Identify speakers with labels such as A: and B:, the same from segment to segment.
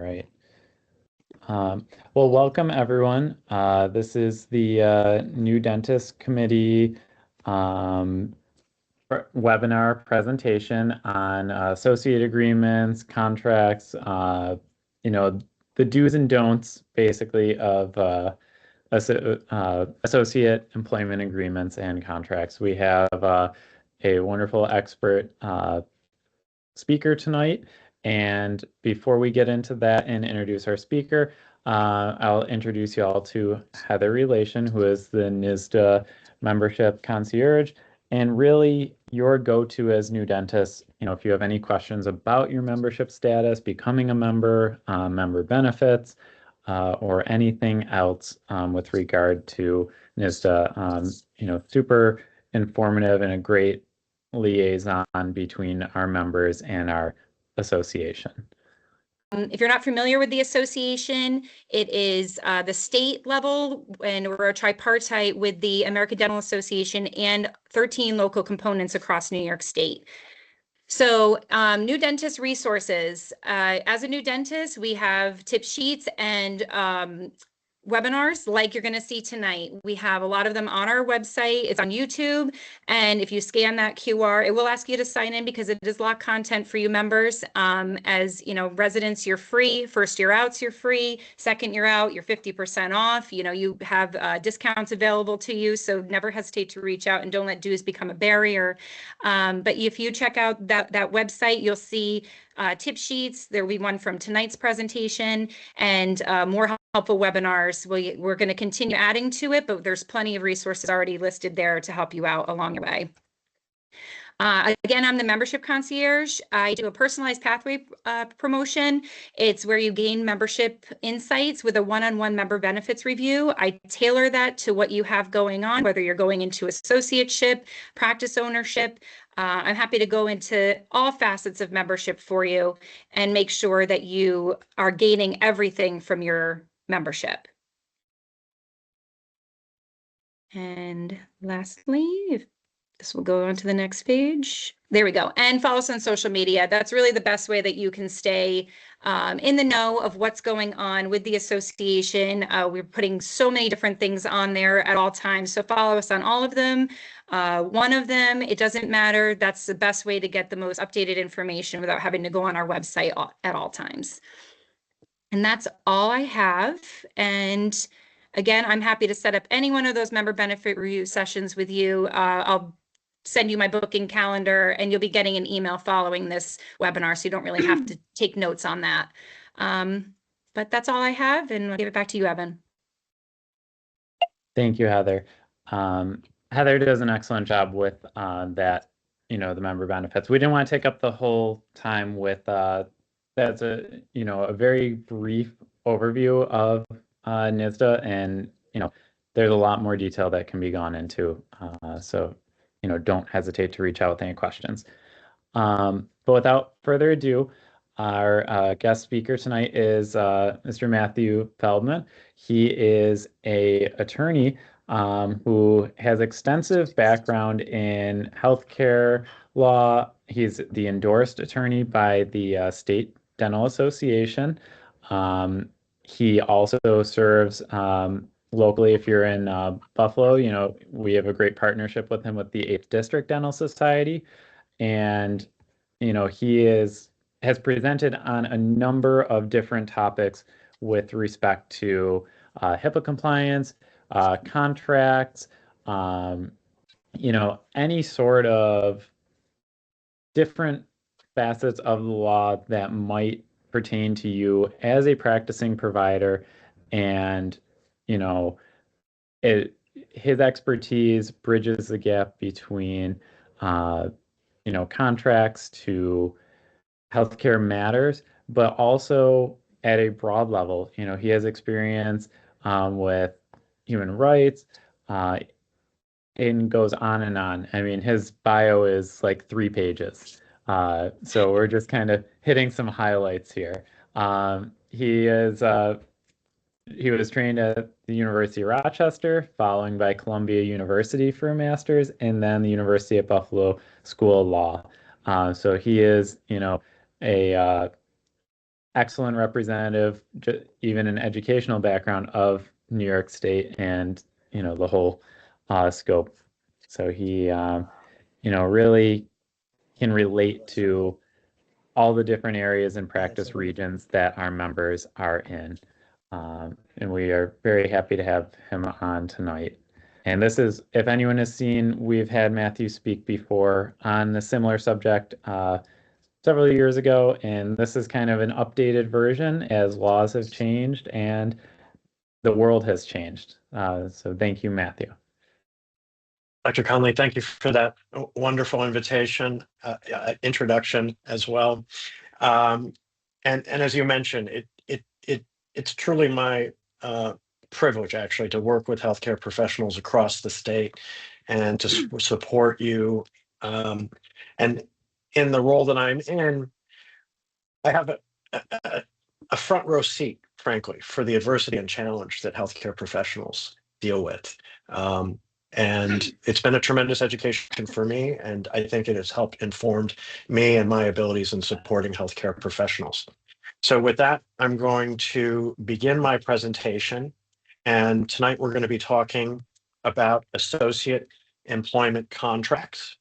A: right. Well, welcome everyone. This is the New Dentist Committee webinar presentation on associate agreements, contracts, the do's and don'ts basically of associate employment agreements and contracts. We have a wonderful expert speaker tonight. And before we get into that and introduce our speaker, I'll introduce you all to Heather Relation, who is the NYSDA membership concierge, and really your go-to as new dentists. If you have any questions about your membership status, becoming a member, member benefits, or anything else with regard to NYSDA, super informative and a great liaison between our members and our association.
B: If you're not familiar with the association, it is the state level, and we're a tripartite with the American Dental Association and 13 local components across New York State. So new dentist resources. As a new dentist, we have tip sheets and webinars like you're going to see tonight. We have a lot of them on our website. It's on YouTube. And if you scan that QR, it will ask you to sign in because it is locked content for you members. As residents, you're free. First year outs, you're free. Second year out, you're 50% off. You have discounts available to you. So never hesitate to reach out and don't let dues become a barrier. But if you check out that website, you'll see tip sheets. There will be one from tonight's presentation and more helpful webinars. We're going to continue adding to it, but there's plenty of resources already listed there to help you out along your way. Again, I'm the membership concierge. I do a personalized pathway promotion. It's where you gain membership insights with a one-on-one member benefits review. I tailor that to what you have going on, whether you're going into associateship, practice ownership. I'm happy to go into all facets of membership for you and make sure that you are gaining everything from your membership. And lastly, if this will go on to the next page. There we go. And follow us on social media. That's really the best way that you can stay in the know of what's going on with the association. We're putting so many different things on there at all times. So follow us on all of them. One of them, it doesn't matter. That's the best way to get the most updated information without having to go on our website at all times. And that's all I have. And again, I'm happy to set up any one of those member benefit review sessions with you. I'll send you my booking calendar and you'll be getting an email following this webinar, so you don't really have to take notes on that. But that's all I have, and I'll give it back to you, Evan.
A: Thank you, Heather. Heather does an excellent job with that, the member benefits. We didn't want to take up the whole time with that's a very brief overview of NYSDA, and there's a lot more detail that can be gone into. So don't hesitate to reach out with any questions. But without further ado, our guest speaker tonight is Mr. Matthew Feldman. He is an attorney who has extensive background in healthcare law. He's the endorsed attorney by the State Dental Association. He also serves locally. If you're in Buffalo, we have a great partnership with him with the 8th District Dental Society. And, he has presented on a number of different topics with respect to HIPAA compliance, contracts, any sort of different facets of the law that might pertain to you as a practicing provider. And his expertise bridges the gap between contracts to healthcare matters, but also at a broad level. He has experience with human rights, and goes on and on. I mean, his bio is like 3 pages. So we're just kind of hitting some highlights here. He was trained at the University of Rochester, following by Columbia University for a master's, and then the University of Buffalo School of Law. So he is, a excellent representative, even an educational background of New York State and, the whole scope. So he, really can relate to all the different areas and practice regions that our members are in. And we are very happy to have him on tonight. And this is, if anyone has seen, we've had Matthew speak before on a similar subject several years ago, and this is kind of an updated version as laws have changed and the world has changed. So thank you, Matthew.
C: Dr. Conley, thank you for that wonderful invitation, introduction as well. And as you mentioned, it's truly my privilege actually to work with healthcare professionals across the state and to support you. And in the role that I'm in, I have a front row seat, frankly, for the adversity and challenge that healthcare professionals deal with. And it's been a tremendous education for me, and I think it has helped informed me and my abilities in supporting healthcare professionals. So with that, I'm going to begin my presentation. And tonight we're going to be talking about associate employment contracts.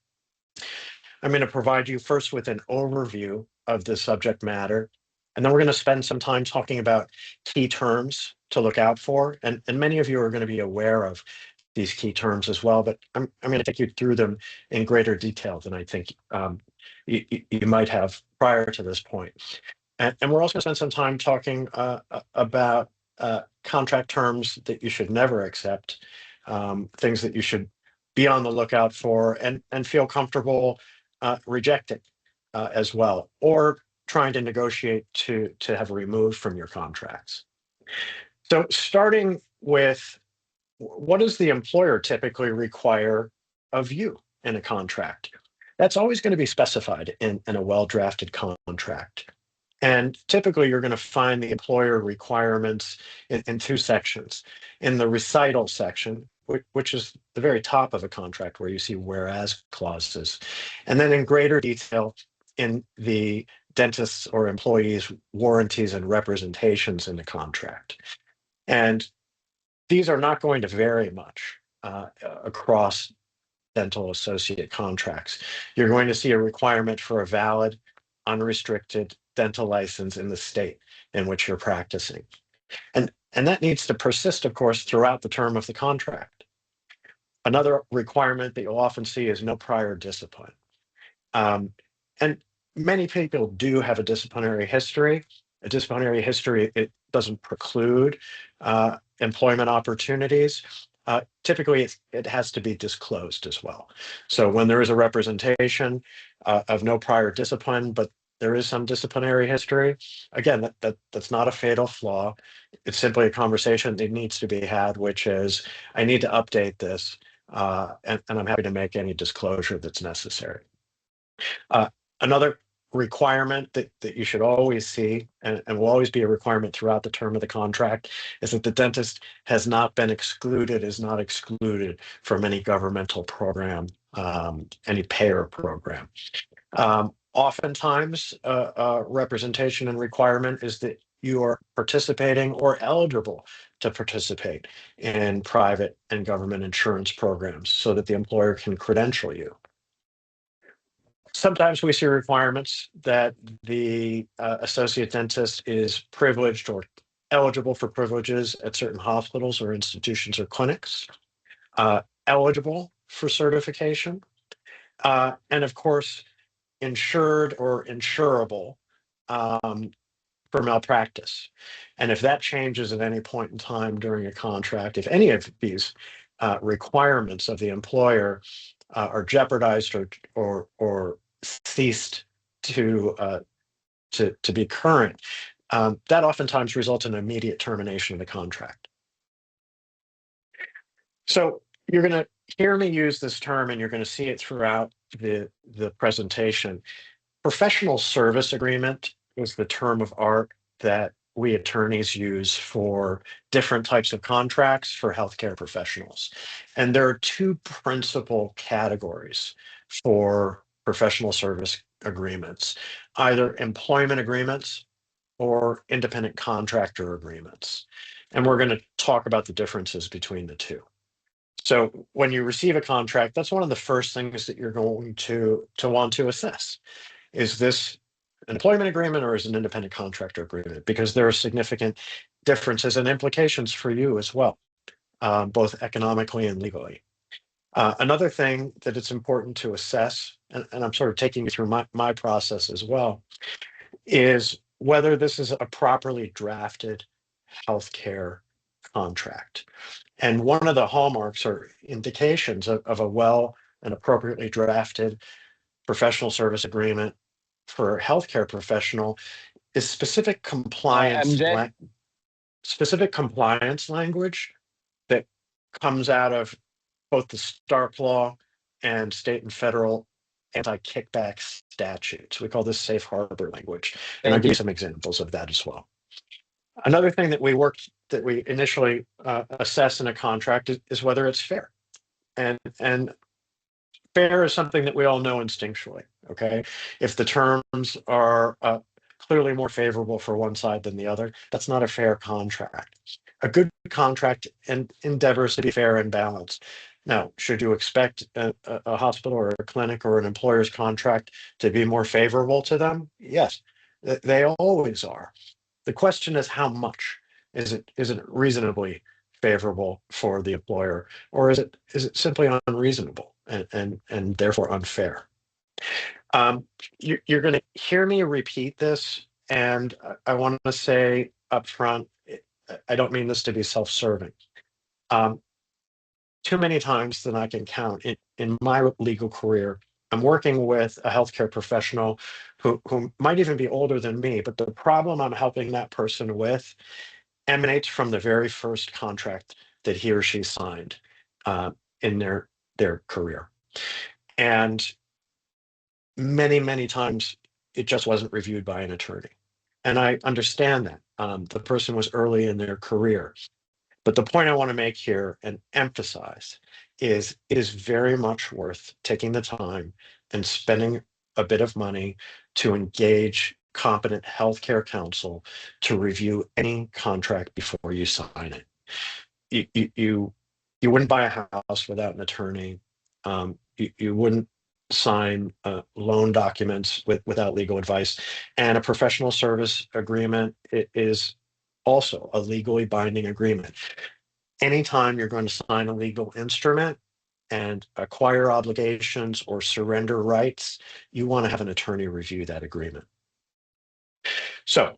C: I'm going to provide you first with an overview of the subject matter, and then we're going to spend some time talking about key terms to look out for. And many of you are going to be aware of these key terms as well, but I'm going to take you through them in greater detail than I think you might have prior to this point. And we're also going to spend some time talking about contract terms that you should never accept, things that you should be on the lookout for and feel comfortable rejecting as well, or trying to negotiate to have removed from your contracts. So starting with, what does the employer typically require of you in a contract? That's always going to be specified in a well-drafted contract. And typically you're going to find the employer requirements in two sections. In the recital section, which is the very top of a contract where you see whereas clauses, and then in greater detail in the dentist's or employee's warranties and representations in the contract. And these are not going to vary much across dental associate contracts. You're going to see a requirement for a valid, unrestricted dental license in the state in which you're practicing. And that needs to persist, of course, throughout the term of the contract. Another requirement that you'll often see is no prior discipline. And many people do have a disciplinary history. A disciplinary history, it doesn't preclude employment opportunities. Typically, it has to be disclosed as well. So when there is a representation of no prior discipline, but there is some disciplinary history, again, that's not a fatal flaw. It's simply a conversation that needs to be had, which is, I need to update this, and I'm happy to make any disclosure that's necessary. Another requirement that you should always see, and will always be a requirement throughout the term of the contract, is that the dentist has not been excluded, is not excluded from any governmental program, any payer program. Oftentimes, representation and requirement is that you are participating or eligible to participate in private and government insurance programs so that the employer can credential you. Sometimes we see requirements that the associate dentist is privileged or eligible for privileges at certain hospitals or institutions or clinics, eligible for certification, and of course, insured or insurable for malpractice. And if that changes at any point in time during a contract, if any of these requirements of the employer are jeopardized or ceased to be current, that oftentimes results in immediate termination of the contract. So you're going to hear me use this term, and you're going to see it throughout the presentation. Professional service agreement is the term of art that we attorneys use for different types of contracts for healthcare professionals. And there are two principal categories for professional service agreements, either employment agreements or independent contractor agreements. And we're going to talk about the differences between the two. So when you receive a contract, that's one of the first things that you're going to want to assess. Is this an employment agreement or is it an independent contractor agreement? Because there are significant differences and implications for you as well, both economically and legally. Another thing that it's important to assess, and I'm sort of taking you through my process as well, is whether this is a properly drafted healthcare contract. And one of the hallmarks or indications of a well and appropriately drafted professional service agreement for a healthcare professional is specific compliance language that comes out of both the Stark Law and state and federal anti-kickback statutes. We call this safe harbor language. And I'll give you some examples of that as well. Another thing that we initially assess in a contract is whether it's fair. And fair is something that we all know instinctually, okay? If the terms are clearly more favorable for one side than the other, that's not a fair contract. A good contract endeavors to be fair and balanced. Now, should you expect a hospital or a clinic or an employer's contract to be more favorable to them? Yes, they always are. The question is how much? Is it reasonably favorable for the employer, or is it simply unreasonable and therefore unfair? You're going to hear me repeat this, and I want to say up front, I don't mean this to be self-serving. Too many times than I can count in my legal career, I'm working with a healthcare professional who might even be older than me, but the problem I'm helping that person with emanates from the very first contract that he or she signed in their career. And many times it just wasn't reviewed by an attorney. And I understand that. The person was early in their career. But the point I want to make here and emphasize is it is very much worth taking the time and spending a bit of money to engage competent healthcare counsel to review any contract before you sign it. You wouldn't buy a house without an attorney. You wouldn't sign loan documents without legal advice. And a professional service agreement is also a legally binding agreement. Anytime you're going to sign a legal instrument and acquire obligations or surrender rights, you want to have an attorney review that agreement. So,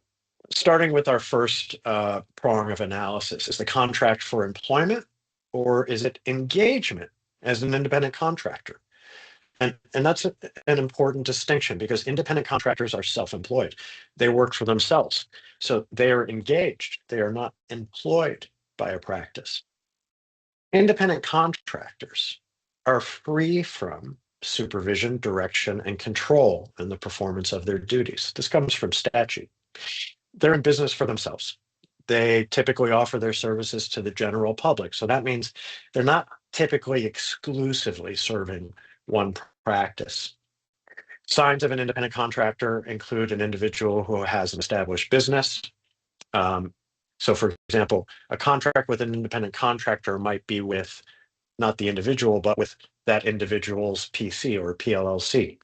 C: starting with our first prong of analysis, is the contract for employment or is it engagement as an independent contractor? And that's an important distinction because independent contractors are self-employed. They work for themselves. So they are engaged. They are not employed by a practice. Independent contractors are free from supervision, direction, and control in the performance of their duties. This comes from statute. They're in business for themselves. They typically offer their services to the general public. So that means they're not typically exclusively serving one practice. Signs of an independent contractor include an individual who has an established business. So for example, a contract with an independent contractor might be with not the individual, but with that individual's PC or PLLC.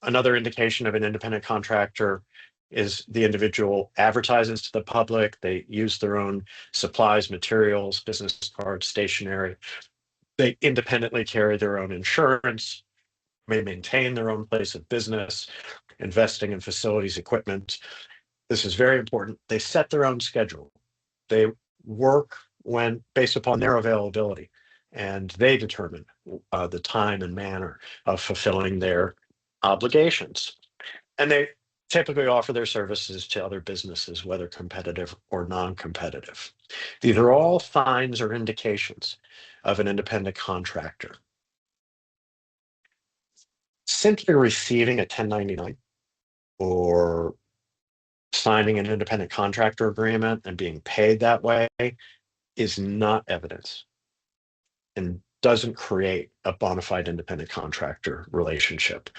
C: Another indication of an independent contractor is the individual advertises to the public. They use their own supplies, materials, business cards, stationery. They independently carry their own insurance, may maintain their own place of business, investing in facilities, equipment. This is very important. They set their own schedule. They work based upon their availability, and they determine the time and manner of fulfilling their obligations. And they typically offer their services to other businesses, whether competitive or non-competitive. These are all signs or indications of an independent contractor. Simply receiving a 1099 or signing an independent contractor agreement and being paid that way is not evidence and doesn't create a bona fide independent contractor relationship.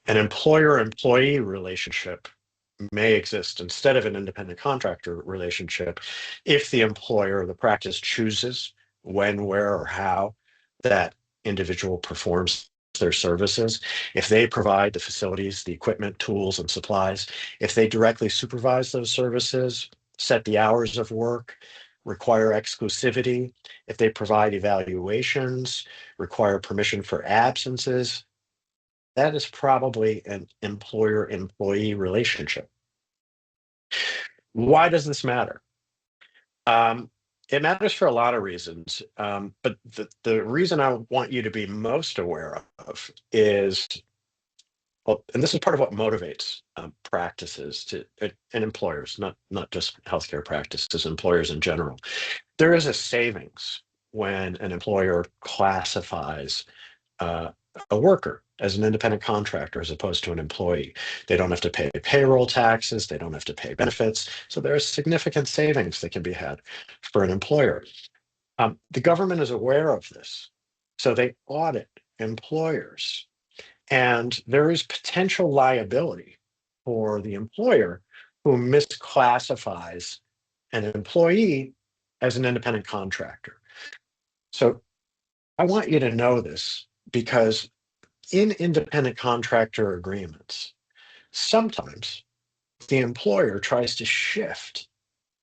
C: An employer-employee relationship may exist instead of an independent contractor relationship if the employer or the practice chooses when, where, or how that individual performs their services, if they provide the facilities, the equipment, tools, and supplies, if they directly supervise those services, set the hours of work, require exclusivity, if they provide evaluations, require permission for absences, that is probably an employer-employee relationship. Why does this matter? It matters for a lot of reasons, but the reason I want you to be most aware of is, well, and this is part of what motivates practices and employers, not just healthcare practices, employers in general. There is a savings when an employer classifies a worker as an independent contractor as opposed to an employee. They don't have to pay payroll taxes, they don't have to pay benefits. So there is significant savings that can be had for an employer. The government is aware of this, so they audit employers. And there is potential liability for the employer who misclassifies an employee as an independent contractor. So I want you to know this because in independent contractor agreements, sometimes the employer tries to shift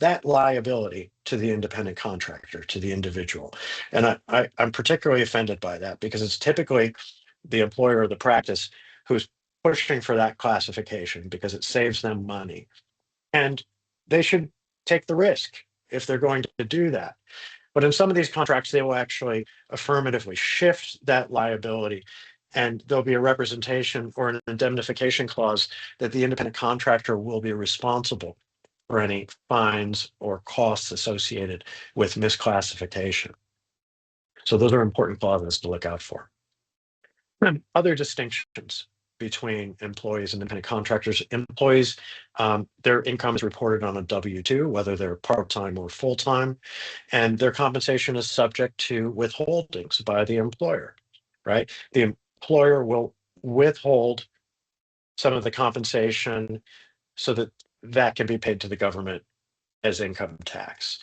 C: that liability to the independent contractor, to the individual. And I'm particularly offended by that because it's typically the employer or the practice who's pushing for that classification because it saves them money. And they should take the risk if they're going to do that. But in some of these contracts, they will actually affirmatively shift that liability, and there'll be a representation or an indemnification clause that the independent contractor will be responsible for any fines or costs associated with misclassification. So those are important clauses to look out for. Other distinctions between employees and independent contractors. Employees, their income is reported on a W-2, whether they're part-time or full-time, and their compensation is subject to withholdings by the employer, right? The employer will withhold some of the compensation so that that can be paid to the government as income tax.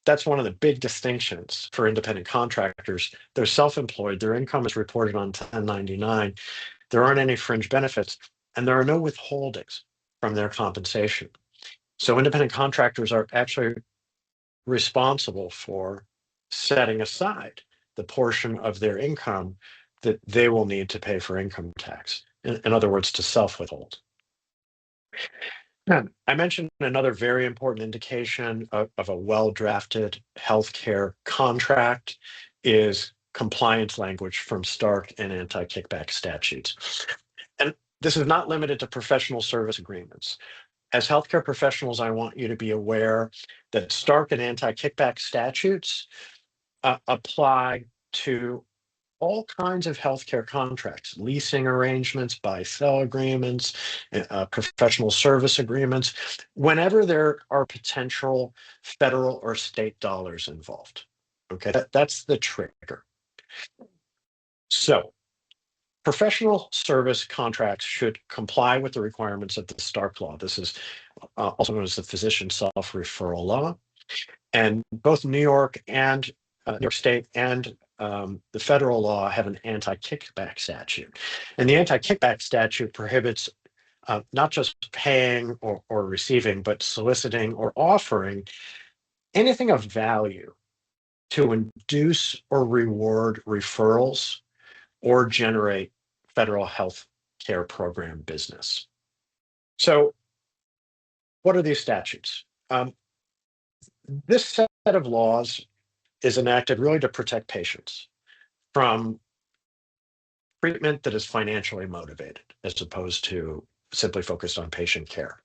C: That's one of the big distinctions for independent contractors. They're self-employed, their income is reported on 1099. There aren't any fringe benefits, and there are no withholdings from their compensation. So independent contractors are actually responsible for setting aside the portion of their income that they will need to pay for income tax. In other words, to self-withhold. I mentioned another very important indication of a well-drafted healthcare contract is compliance language from Stark and anti-kickback statutes. And this is not limited to professional service agreements. As healthcare professionals, I want you to be aware that Stark and anti-kickback statutes apply to all kinds of healthcare contracts, leasing arrangements, buy-sell agreements, professional service agreements, whenever there are potential federal or state dollars involved. Okay, that's the trigger. So professional service contracts should comply with the requirements of the Stark Law. This is also known as the Physician Self-Referral Law. And both New York State and the federal law have an anti-kickback statute. And the anti-kickback statute prohibits not just paying or receiving, but soliciting or offering anything of value to induce or reward referrals or generate federal health care program business. So what are these statutes? This set of laws is enacted really to protect patients from treatment that is financially motivated as opposed to simply focused on patient care.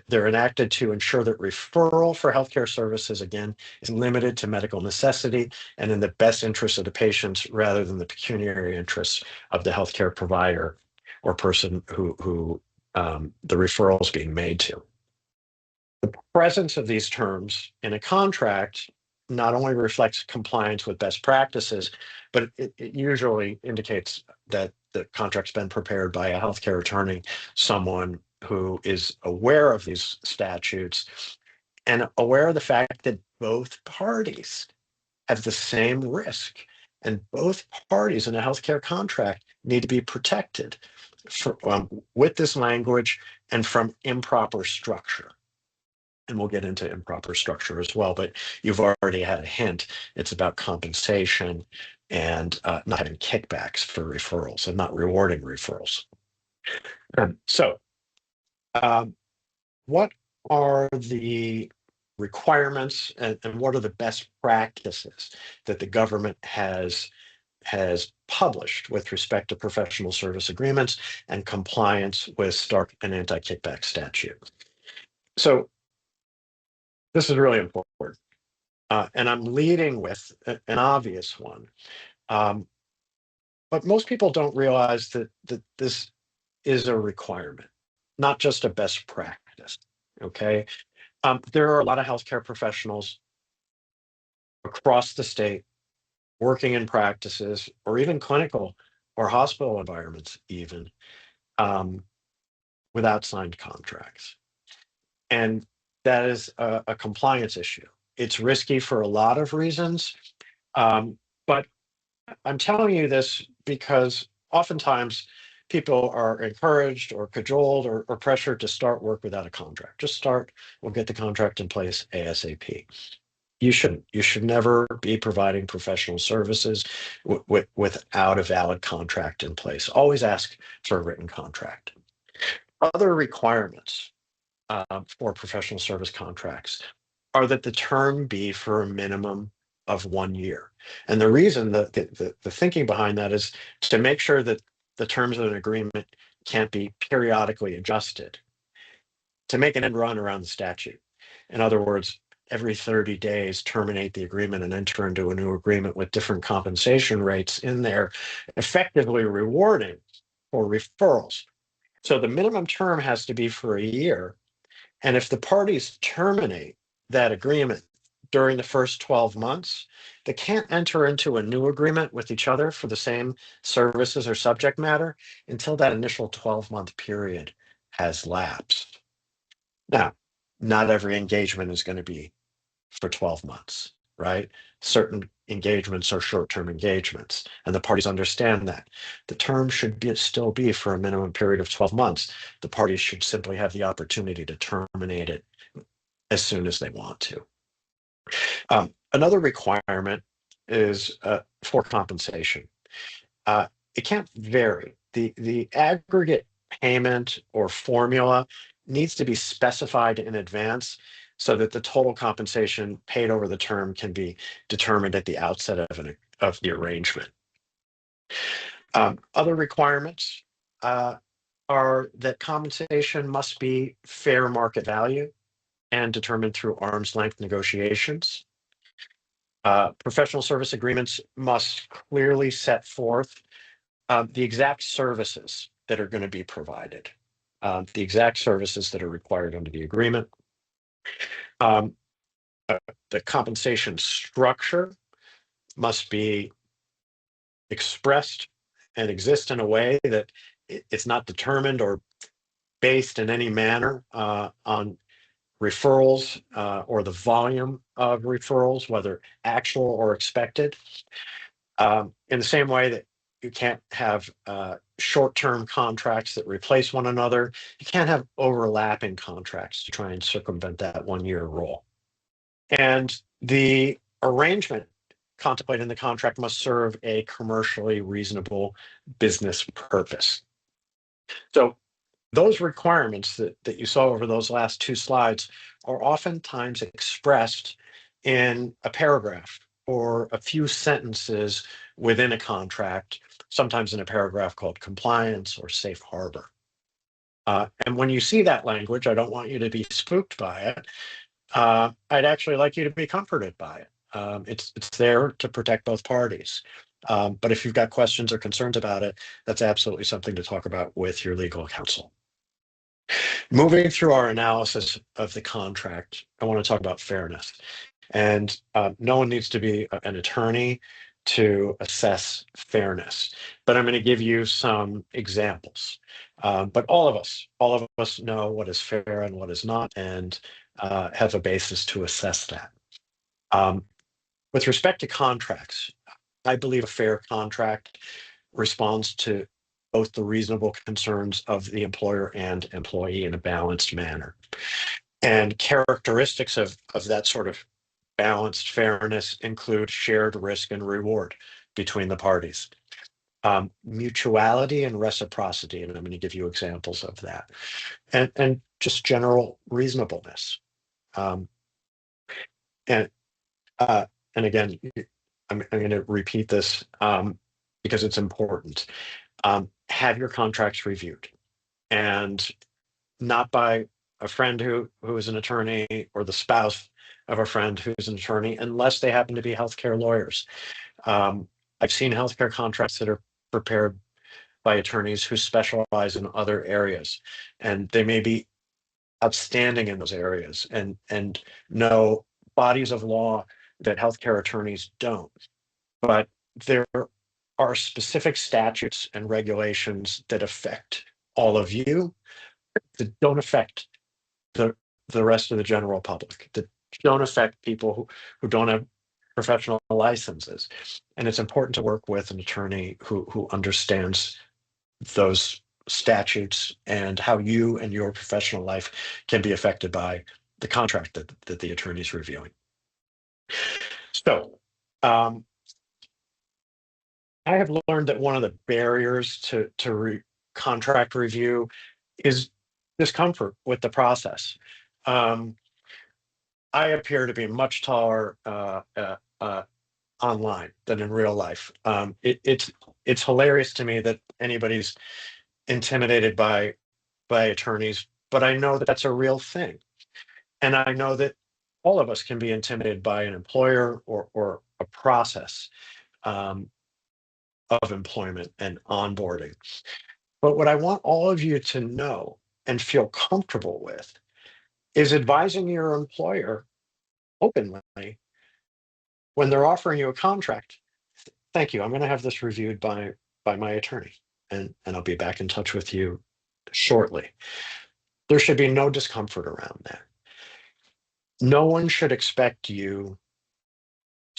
C: They're enacted to ensure that referral for healthcare services, again, is limited to medical necessity and in the best interest of the patients rather than the pecuniary interests of the healthcare provider or person who the referral is being made to. The presence of these terms in a contract not only reflects compliance with best practices, but it usually indicates that the contract's been prepared by a healthcare attorney, someone who is aware of these statutes and aware of the fact that both parties have the same risk, and both parties in a healthcare contract need to be protected with this language and from improper structure. And we'll get into improper structure as well, but you've already had a hint. It's about compensation and not having kickbacks for referrals and not rewarding referrals. So what are the requirements and what are the best practices that the government has published with respect to professional service agreements and compliance with Stark and anti-kickback statute? So this is really important. And I'm leading with an obvious one. But most people don't realize that this is a requirement, not just a best practice, okay? There are a lot of healthcare professionals across the state working in practices or even clinical or hospital environments even without signed contracts. And that is a compliance issue. It's risky for a lot of reasons, but I'm telling you this because oftentimes people are encouraged or cajoled or pressured to start work without a contract. Just start, we'll get the contract in place ASAP. You shouldn't. You should never be providing professional services without a valid contract in place. Always ask for a written contract. Other requirements for professional service contracts are that the term be for a minimum of 1 year. And the reason that the thinking behind that is to make sure that the terms of an agreement can't be periodically adjusted to make an end run around the statute. In other words, every 30 days, terminate the agreement and enter into a new agreement with different compensation rates in there, effectively rewarding for referrals. So the minimum term has to be for a year. And if the parties terminate that agreement during the first 12 months, they can't enter into a new agreement with each other for the same services or subject matter until that initial 12-month period has lapsed. Now, not every engagement is going to be for 12 months, right? Certain engagements are short-term engagements, and the parties understand that. The term should still be for a minimum period of 12 months. The parties should simply have the opportunity to terminate it as soon as they want to. Another requirement is for compensation. It can't vary. The aggregate payment or formula needs to be specified in advance so that the total compensation paid over the term can be determined at the outset of the arrangement. Other requirements are that compensation must be fair market value and determined through arm's length negotiations. Professional service agreements must clearly set forth the exact services that are going to be provided, the exact services that are required under the agreement. The compensation structure must be expressed and exist in a way that it's not determined or based in any manner on referrals or the volume of referrals, whether actual or expected. In the same way that you can't have short-term contracts that replace one another, you can't have overlapping contracts to try and circumvent that 1-year rule. And the arrangement contemplated in the contract must serve a commercially reasonable business purpose. So those requirements that you saw over those last 2 slides are oftentimes expressed in a paragraph or a few sentences within a contract, sometimes in a paragraph called compliance or safe harbor. And when you see that language, I don't want you to be spooked by it. I'd actually like you to be comforted by it. It's there to protect both parties. But if you've got questions or concerns about it, that's absolutely something to talk about with your legal counsel. Moving through our analysis of the contract, I want to talk about fairness. And no one needs to be an attorney to assess fairness, but I'm going to give you some examples. But all of us know what is fair and what is not, and have a basis to assess that. With respect to contracts, I believe a fair contract responds to both the reasonable concerns of the employer and employee in a balanced manner. And characteristics of that sort of balanced fairness include shared risk and reward between the parties, mutuality and reciprocity, and I'm going to give you examples of that, and just general reasonableness. And again, I'm going to repeat this because it's important. Have your contracts reviewed, and not by a friend who is an attorney or the spouse of a friend who's an attorney, unless they happen to be healthcare lawyers. I've seen healthcare contracts that are prepared by attorneys who specialize in other areas, and they may be outstanding in those areas and know bodies of law that healthcare attorneys don't. But there are specific statutes and regulations that affect all of you that don't affect the rest of the general public, that don't affect people who don't have professional licenses. And it's important to work with an attorney who understands those statutes and how you and your professional life can be affected by the contract that the attorney is reviewing. So I have learned that one of the barriers to contract review is discomfort with the process. I appear to be much taller online than in real life. It's hilarious to me that anybody's intimidated by attorneys, but I know that that's a real thing, and I know that all of us can be intimidated by an employer or a process of employment and onboarding. But what I want all of you to know and feel comfortable with is advising your employer openly when they're offering you a contract. Thank you. I'm going to have this reviewed by my attorney, and I'll be back in touch with you shortly. There should be no discomfort around that. No one should expect you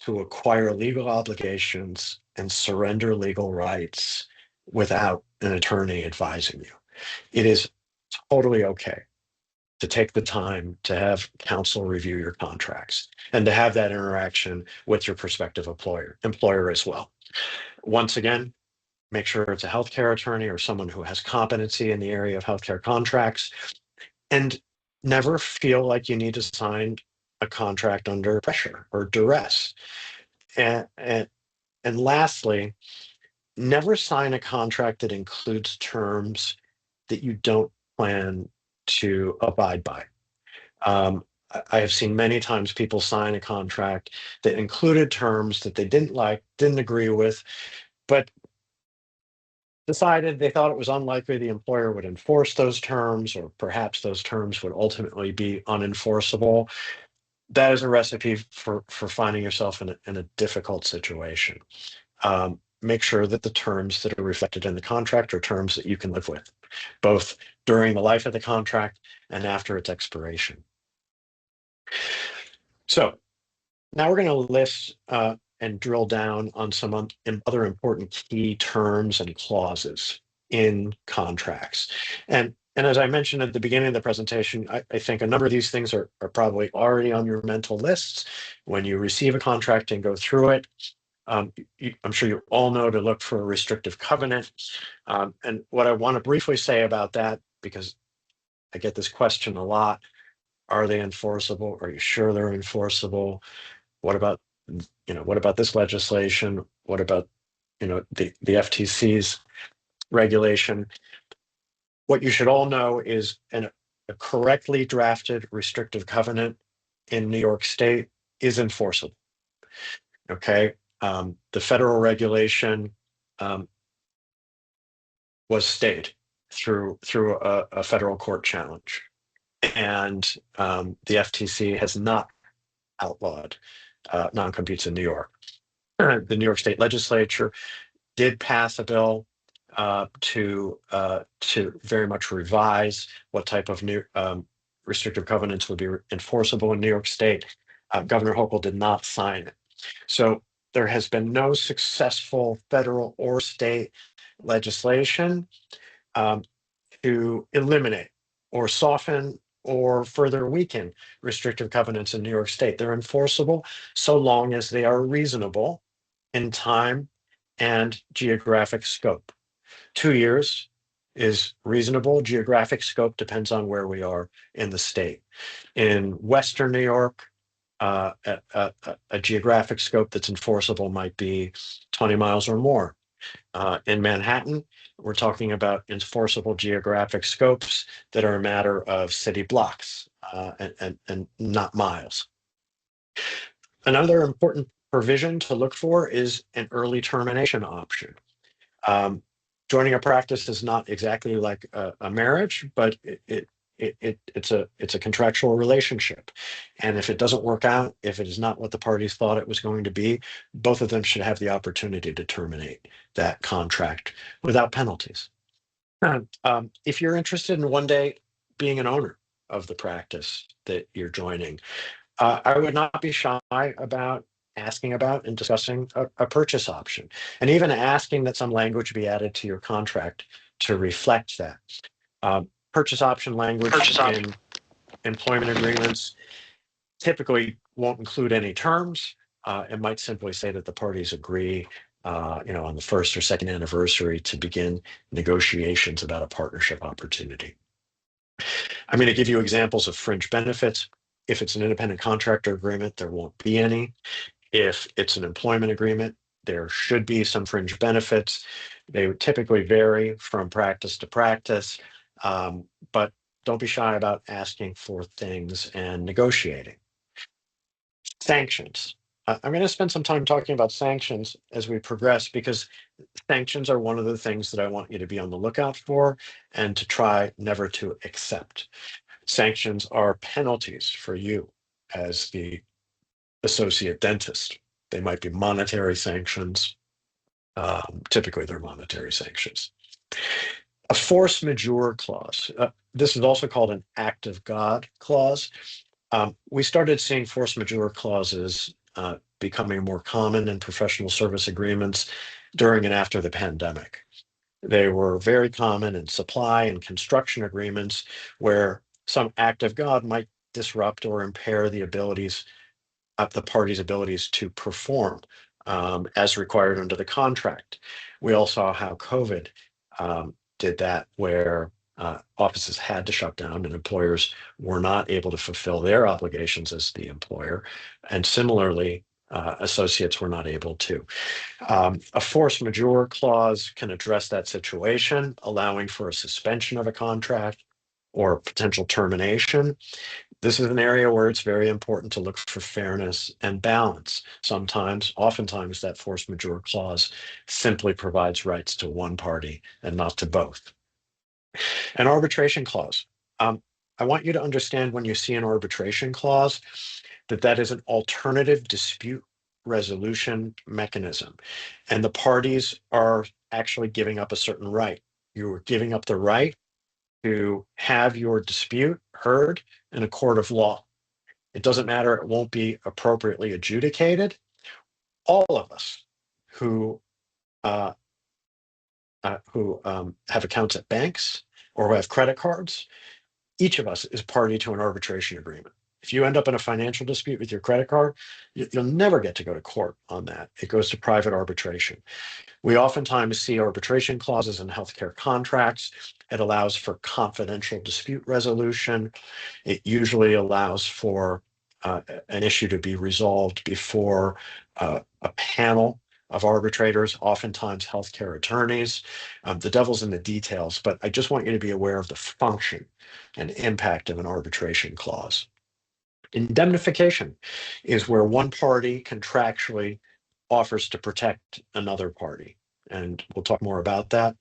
C: to acquire legal obligations and surrender legal rights without an attorney advising you. It is totally okay to take the time to have counsel review your contracts and to have that interaction with your prospective employer as well. Once again, make sure it's a healthcare attorney or someone who has competency in the area of healthcare contracts, and never feel like you need to sign a contract under pressure or duress. And lastly, never sign a contract that includes terms that you don't plan to abide by. I have seen many times people sign a contract that included terms that they didn't like, didn't agree with, but decided they thought it was unlikely the employer would enforce those terms, or perhaps those terms would ultimately be unenforceable. That is a recipe for finding yourself in a difficult situation. Make sure that the terms that are reflected in the contract are terms that you can live with, both during the life of the contract and after its expiration. So now we're going to list and drill down on some other important key terms and clauses in contracts. And as I mentioned at the beginning of the presentation, I think a number of these things are probably already on your mental lists when you receive a contract and go through it. I'm sure you all know to look for a restrictive covenant. And what I want to briefly say about that, because I get this question a lot, are they enforceable? Are you sure they're enforceable? What about this legislation? What about, the FTC's regulation? What you should all know is a correctly drafted restrictive covenant in New York State is enforceable. Okay. The federal regulation was stayed through a federal court challenge, and the FTC has not outlawed non-competes in New York. the New York State Legislature did pass a bill to very much revise what type of new restrictive covenants would be enforceable in New York State. Governor Hochul did not sign it. So there has been no successful federal or state legislation to eliminate or soften or further weaken restrictive covenants in New York State. They're enforceable so long as they are reasonable in time and geographic scope. 2 years is reasonable. Geographic scope depends on where we are in the state. In Western New York, a geographic scope that's enforceable might be 20 miles or more. In Manhattan, we're talking about enforceable geographic scopes that are a matter of city blocks and not miles. Another important provision to look for is an early termination option. Joining a practice is not exactly like a marriage, but it's a contractual relationship. And if it doesn't work out, if it is not what the parties thought it was going to be, both of them should have the opportunity to terminate that contract without penalties. If you're interested in one day being an owner of the practice that you're joining, I would not be shy about asking about and discussing a purchase option, and even asking that some language be added to your contract to reflect that. Purchase option language in employment agreements typically won't include any terms. It might simply say that the parties agree, on the first or second anniversary to begin negotiations about a partnership opportunity. I'm going to give you examples of fringe benefits. If it's an independent contractor agreement, there won't be any. If it's an employment agreement, there should be some fringe benefits. They would typically vary from practice to practice, but don't be shy about asking for things and negotiating. Sanctions. I'm going to spend some time talking about sanctions as we progress, because sanctions are one of the things that I want you to be on the lookout for and to try never to accept. Sanctions are penalties for you as the associate dentist. They might be monetary sanctions. Typically, they're monetary sanctions. A force majeure clause. This is also called an act of God clause. We started seeing force majeure clauses becoming more common in professional service agreements during and after the pandemic. They were very common in supply and construction agreements where some act of God might disrupt or impair the abilities of the parties' abilities to perform as required under the contract. We all saw how COVID did that, where offices had to shut down and employers were not able to fulfill their obligations as the employer. And similarly, associates were not able to. A force majeure clause can address that situation, allowing for a suspension of a contract or potential termination. This is an area where it's very important to look for fairness and balance. Oftentimes, that force majeure clause simply provides rights to one party and not to both. An arbitration clause. I want you to understand, when you see an arbitration clause, that is an alternative dispute resolution mechanism. And the parties are actually giving up a certain right. You are giving up the right to have your dispute heard in a court of law. It doesn't matter, it won't be appropriately adjudicated. All of us who have accounts at banks or who have credit cards, each of us is party to an arbitration agreement. If you end up in a financial dispute with your credit card, you'll never get to go to court on that. It goes to private arbitration. We oftentimes see arbitration clauses in healthcare contracts. It allows for confidential dispute resolution. It usually allows for an issue to be resolved before a panel of arbitrators, oftentimes healthcare attorneys. The devil's in the details, but I just want you to be aware of the function and impact of an arbitration clause. Indemnification is where one party contractually offers to protect another party. And we'll talk more about that.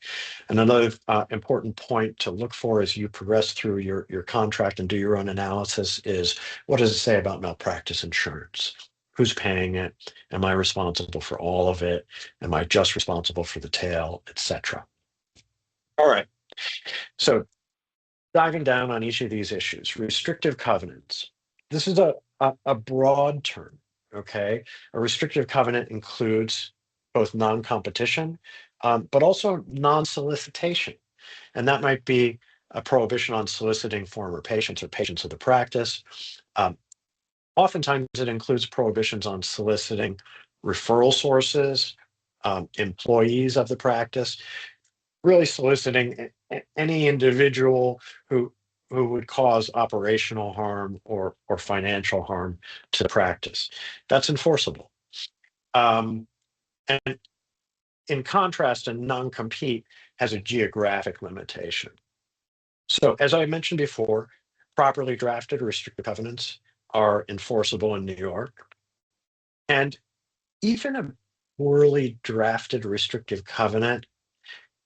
C: And another important point to look for as you progress through your contract and do your own analysis is, what does it say about malpractice insurance? Who's paying it? Am I responsible for all of it? Am I just responsible for the tail, etc.? All right. So diving down on each of these issues, restrictive covenants. This is a broad term, okay? A restrictive covenant includes both non-competition, but also non-solicitation. And that might be a prohibition on soliciting former patients or patients of the practice. Oftentimes it includes prohibitions on soliciting referral sources, employees of the practice, really soliciting any individual who would cause operational harm or financial harm to the practice. That's enforceable. And in contrast, a non-compete has a geographic limitation. So as I mentioned before, properly drafted restrictive covenants are enforceable in New York. And even a poorly drafted restrictive covenant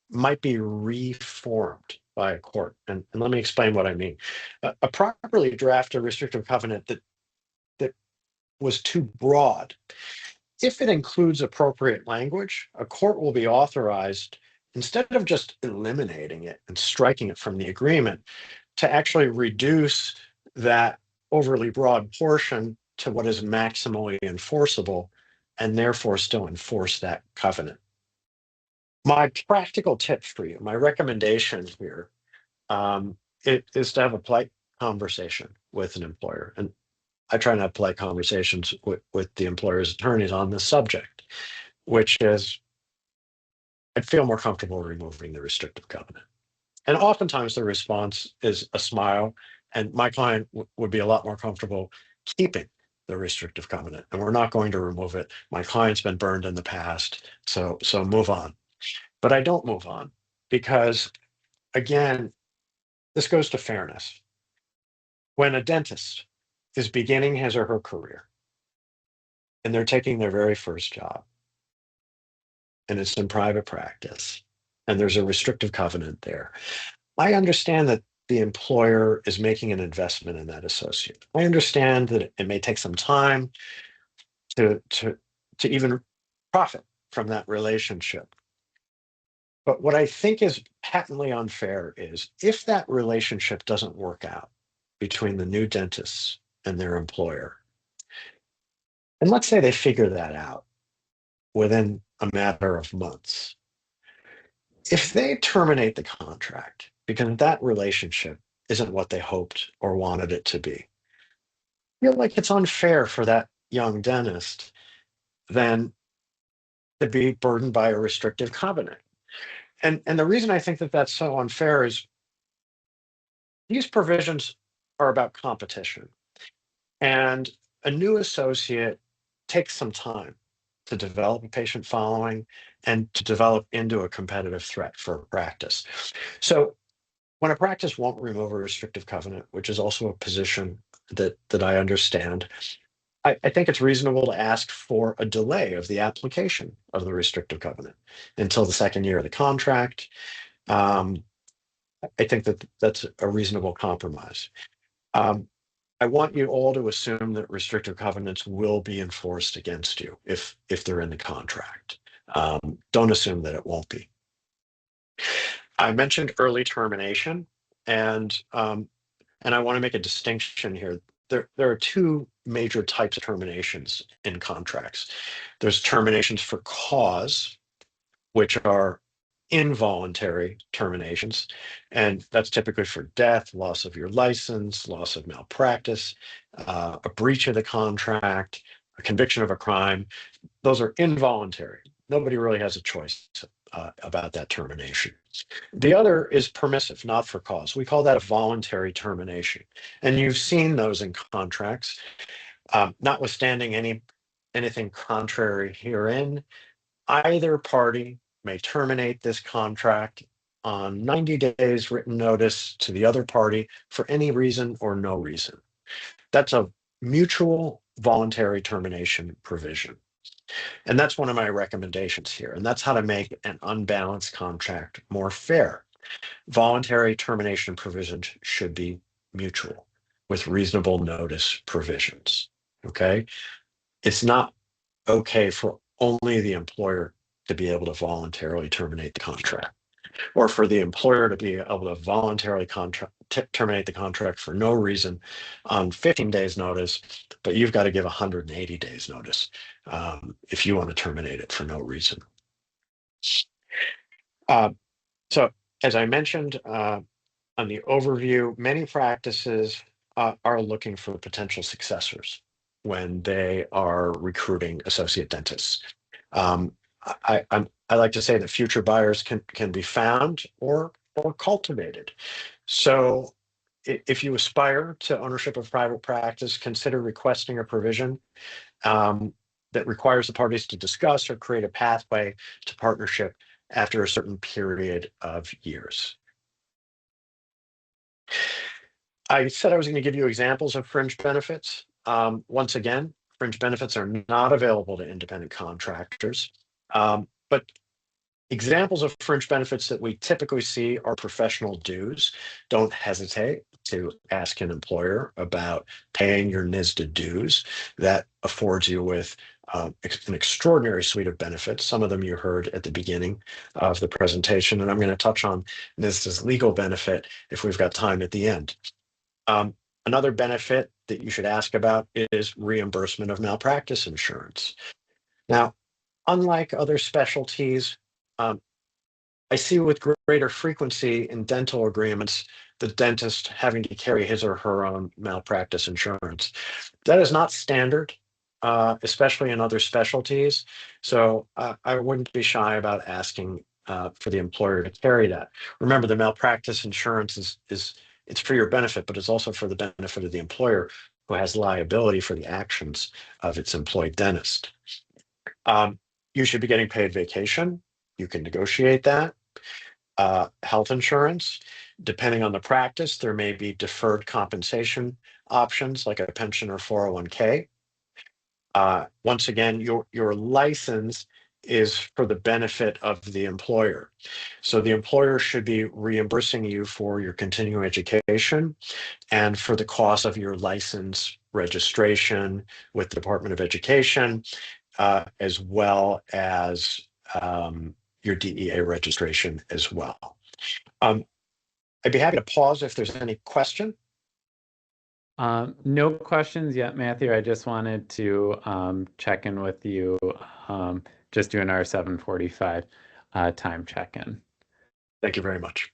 C: might be reformed by a court. And let me explain what I mean. A properly drafted restrictive covenant that was too broad, if it includes appropriate language, a court will be authorized, instead of just eliminating it and striking it from the agreement, to actually reduce that overly broad portion to what is maximally enforceable and therefore still enforce that covenant. My practical tip for you, my recommendation here, is to have a polite conversation with an employer. And I try to have polite conversations with the employer's attorneys on this subject, which is I'd feel more comfortable removing the restrictive covenant. And oftentimes the response is a smile, and my client would be a lot more comfortable keeping the restrictive covenant. And we're not going to remove it. My client's been burned in the past, so move on. But I don't move on because, again, this goes to fairness. When a dentist is beginning his or her career and they're taking their very first job, and it's in private practice, and there's a restrictive covenant there, I understand that the employer is making an investment in that associate. I understand that it may take some time to even profit from that relationship. But what I think is patently unfair is if that relationship doesn't work out between the new dentists and their employer, and let's say they figure that out within a matter of months, if they terminate the contract because that relationship isn't what they hoped or wanted it to be, I feel like it's unfair for that young dentist then to be burdened by a restrictive covenant. And the reason I think that that's so unfair is these provisions are about competition. And a new associate takes some time to develop a patient following and to develop into a competitive threat for a practice. So when a practice won't remove a restrictive covenant, which is also a position that I understand, I think it's reasonable to ask for a delay of the application of the restrictive covenant until the second year of the contract. I think that that's a reasonable compromise. I want you all to assume that restrictive covenants will be enforced against you if they're in the contract. Don't assume that it won't be. I mentioned early termination, and I want to make a distinction here. There are two major types of terminations in contracts. There's terminations for cause, which are involuntary terminations. And that's typically for death, loss of your license, loss of malpractice, a breach of the contract, a conviction of a crime. Those are involuntary. Nobody really has a choice about that termination. The other is permissive, not for cause. We call that a voluntary termination. And you've seen those in contracts. Notwithstanding anything contrary herein, either party may terminate this contract on 90 days written notice to the other party for any reason or no reason. That's a mutual voluntary termination provision. And that's one of my recommendations here. And that's how to make an unbalanced contract more fair. Voluntary termination provisions should be mutual with reasonable notice provisions. Okay. It's not okay for only the employer to be able to voluntarily terminate the contract, or for the employer to be able to voluntarily terminate the contract for no reason on 15 days notice, but you've got to give 180 days notice if you want to terminate it for no reason. So as I mentioned on the overview, many practices are looking for potential successors when they are recruiting associate dentists. I like to say that future buyers can be found or cultivated. So if you aspire to ownership of private practice, consider requesting a provision that requires the parties to discuss or create a pathway to partnership after a certain period of years. I said I was going to give you examples of fringe benefits. Once again, fringe benefits are not available to independent contractors, but examples of fringe benefits that we typically see are professional dues. Don't hesitate to ask an employer about paying your NYSDA dues. That affords you with an extraordinary suite of benefits. Some of them you heard at the beginning of the presentation, and I'm going to touch on NYSDA's legal benefit if we've got time at the end. Another benefit that you should ask about is reimbursement of malpractice insurance. Now, unlike other specialties, I see with greater frequency in dental agreements, the dentist having to carry his or her own malpractice insurance. That is not standard, especially in other specialties. So I wouldn't be shy about asking for the employer to carry that. Remember, the malpractice insurance is it's for your benefit, but it's also for the benefit of the employer who has liability for the actions of its employed dentist. You should be getting paid vacation. You can negotiate that. Health insurance, depending on the practice, there may be deferred compensation options like a pension or 401k. Once again, your license is for the benefit of the employer. So the employer should be reimbursing you for your continuing education and for the cost of your license registration with the Department of Education, as well as your DEA registration as well. I'd be happy to pause if there's any question.
A: No questions yet, Matthew. I just wanted to check in with you, just doing our 7:45 time check-in.
C: Thank you very much.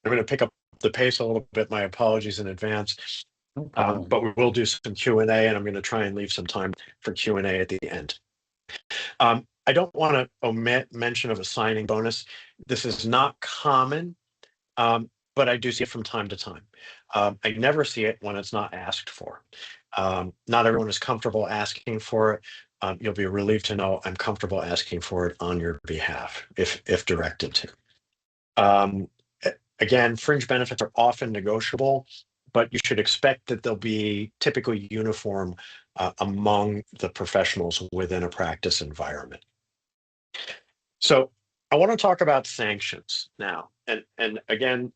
C: I'm going to pick up the pace a little bit. My apologies in advance.
A: No problem.
C: But we will do some Q&A, and I'm going to try and leave some time for Q&A at the end. I don't want to omit mention of a signing bonus. This is not common, but I do see it from time to time. I never see it when it's not asked for. Not everyone is comfortable asking for it. You'll be relieved to know I'm comfortable asking for it on your behalf if directed to. Again, fringe benefits are often negotiable, but you should expect that they'll be typically uniform among the professionals within a practice environment. So I want to talk about sanctions now. And again,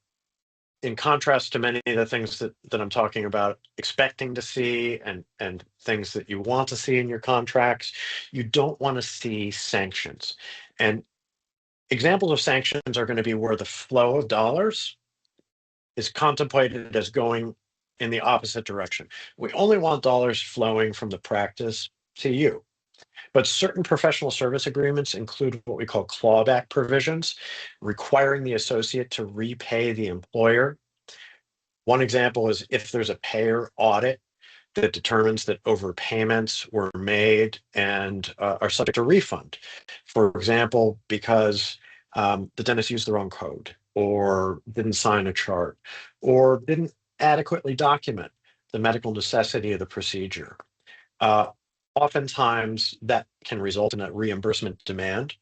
C: in contrast to many of the things that I'm talking about expecting to see and things that you want to see in your contracts, you don't want to see sanctions. And examples of sanctions are going to be where the flow of dollars is contemplated as going in the opposite direction. We only want dollars flowing from the practice to you. But certain professional service agreements include what we call clawback provisions, requiring the associate to repay the employer. One example is if there's a payer audit that determines that overpayments were made and are subject to refund. For example, because the dentist used the wrong code or didn't sign a chart or didn't adequately document the medical necessity of the procedure. Oftentimes that can result in a reimbursement demand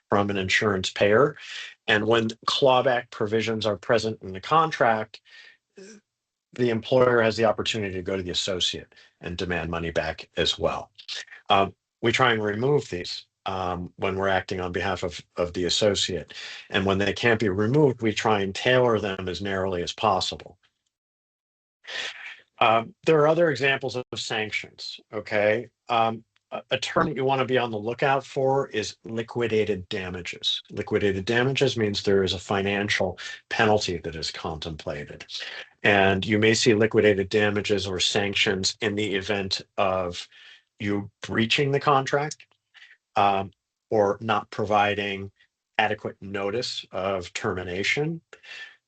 C: from an insurance payer. And when clawback provisions are present in the contract, the employer has the opportunity to go to the associate and demand money back as well. We try and remove these when we're acting on behalf of the associate. And when they can't be removed, we try and tailor them as narrowly as possible. There are other examples of sanctions, okay? a term that you want to be on the lookout for is liquidated damages. Liquidated damages means there is a financial penalty that is contemplated. And you may see liquidated damages or sanctions in the event of you breaching the contract, or not providing adequate notice of termination.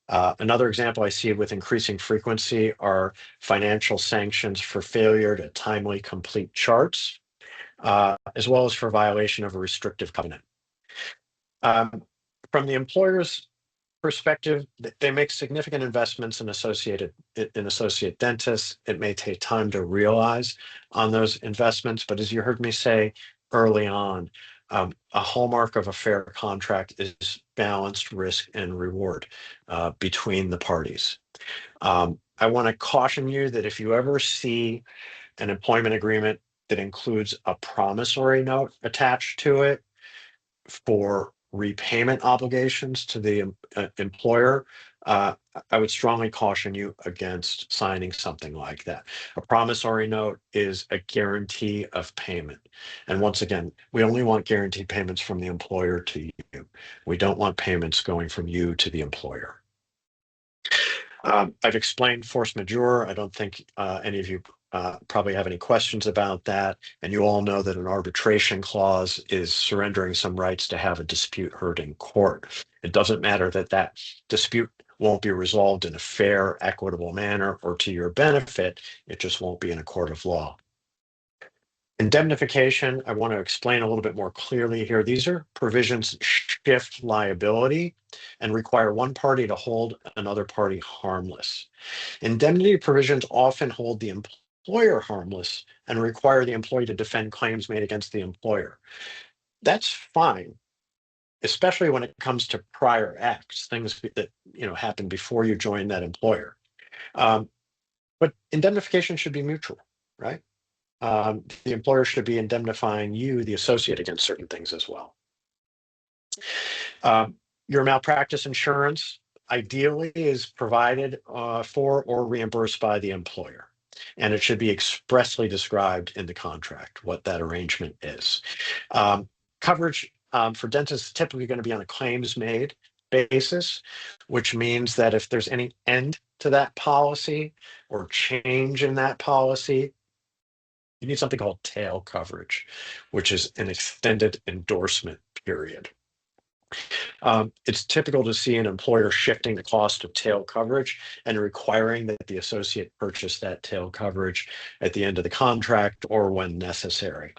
C: Another example I see with increasing frequency are financial sanctions for failure to timely complete charts, as well as for violation of a restrictive covenant. From the employer's perspective, they make significant investments in associate dentists. It may take time to realize on those investments, but as you heard me say early on, a hallmark of a fair contract is balanced risk and reward between the parties. I want to caution you that if you ever see an employment agreement that includes a promissory note attached to it for repayment obligations to the employer, I would strongly caution you against signing something like that. A promissory note is a guarantee of payment. And once again, we only want guaranteed payments from the employer to you. We don't want payments going from you to the employer. I've explained force majeure. I don't think any of you probably have any questions about that. And you all know that an arbitration clause is surrendering some rights to have a dispute heard in court. It doesn't matter that that dispute won't be resolved in a fair, equitable manner or to your benefit. It just won't be in a court of law. Indemnification, I want to explain a little bit more clearly here. These are provisions that shift liability and require one party to hold another party harmless. Indemnity provisions often hold the employer harmless and require the employee to defend claims made against the employer. That's fine, especially when it comes to prior acts, things that happened before you joined that employer. But indemnification should be mutual, right? The employer should be indemnifying you, the associate, against certain things as well. Your malpractice insurance ideally is provided for or reimbursed by the employer. And it should be expressly described in the contract what that arrangement is. Coverage for dentists is typically going to be on a claims made basis, which means that if there's any end to that policy or change in that policy, you need something called tail coverage, which is an extended endorsement period. It's typical to see an employer shifting the cost of tail coverage and requiring that the associate purchase that tail coverage at the end of the contract or when necessary.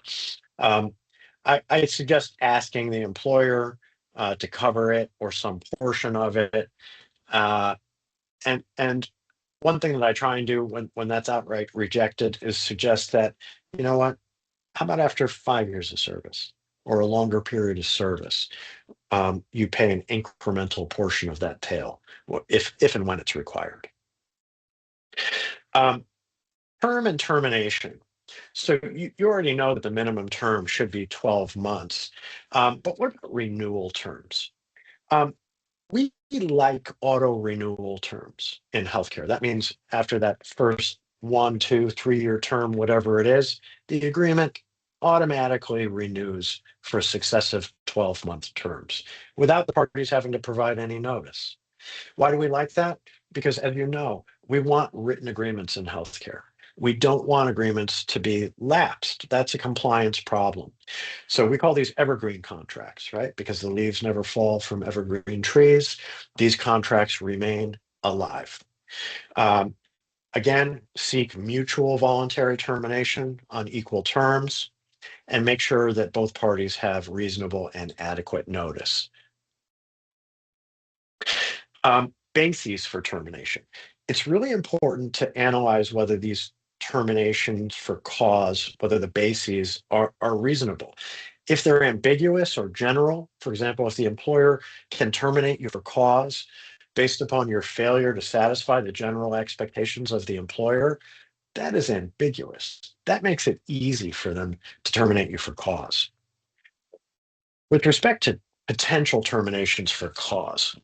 C: I suggest asking the employer to cover it or some portion of it. And one thing that I try and do when that's outright rejected is suggest that, you know what, how about after 5 years of service or a longer period of service, you pay an incremental portion of that tail if and when it's required. Term and termination. So you already know that the minimum term should be 12 months, but what about renewal terms? We like auto renewal terms in healthcare. That means after that first 1, 2, 3-year term, whatever it is, the agreement automatically renews for successive 12-month terms without the parties having to provide any notice. Why do we like that? Because as you know, we want written agreements in healthcare. We don't want agreements to be lapsed. That's a compliance problem. So we call these evergreen contracts, right? Because the leaves never fall from evergreen trees. These contracts remain alive. Again, seek mutual voluntary termination on equal terms and make sure that both parties have reasonable and adequate notice. Bases for termination. It's really important to analyze whether these terminations for cause, whether the bases are reasonable. If they're ambiguous or general, for example, if the employer can terminate you for cause based upon your failure to satisfy the general expectations of the employer, that is ambiguous. That makes it easy for them to terminate you for cause. With respect to potential terminations for cause,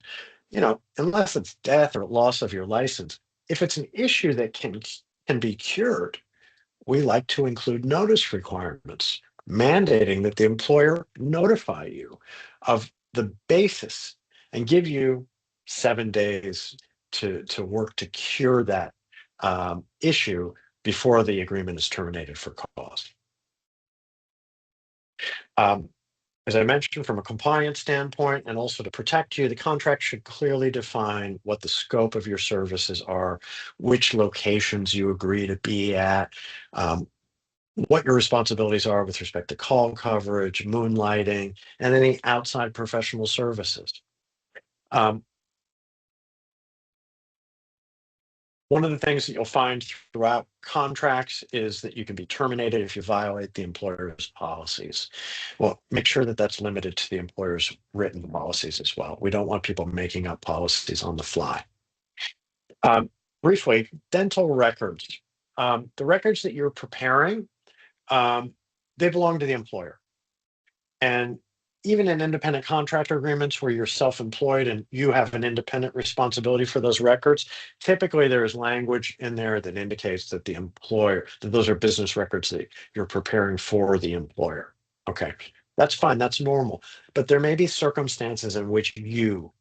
C: unless it's death or loss of your license, if it's an issue that can be cured, we like to include notice requirements mandating that the employer notify you of the basis and give you 7 days to work to cure that issue before the agreement is terminated for cause. As I mentioned, from a compliance standpoint and also to protect you, the contract should clearly define what the scope of your services are, which locations you agree to be at, what your responsibilities are with respect to call coverage, moonlighting, and any outside professional services. One of the things that you'll find throughout contracts is that you can be terminated if you violate the employer's policies. Well, make sure that that's limited to the employer's written policies as well. We don't want people making up policies on the fly. Briefly, dental records. The records that you're preparing, they belong to the employer. And even in independent contractor agreements where you're self-employed and you have an independent responsibility for those records, typically there is language in there that indicates that the employer, that those are business records that you're preparing for the employer. Okay, that's fine, that's normal. But there may be circumstances in which you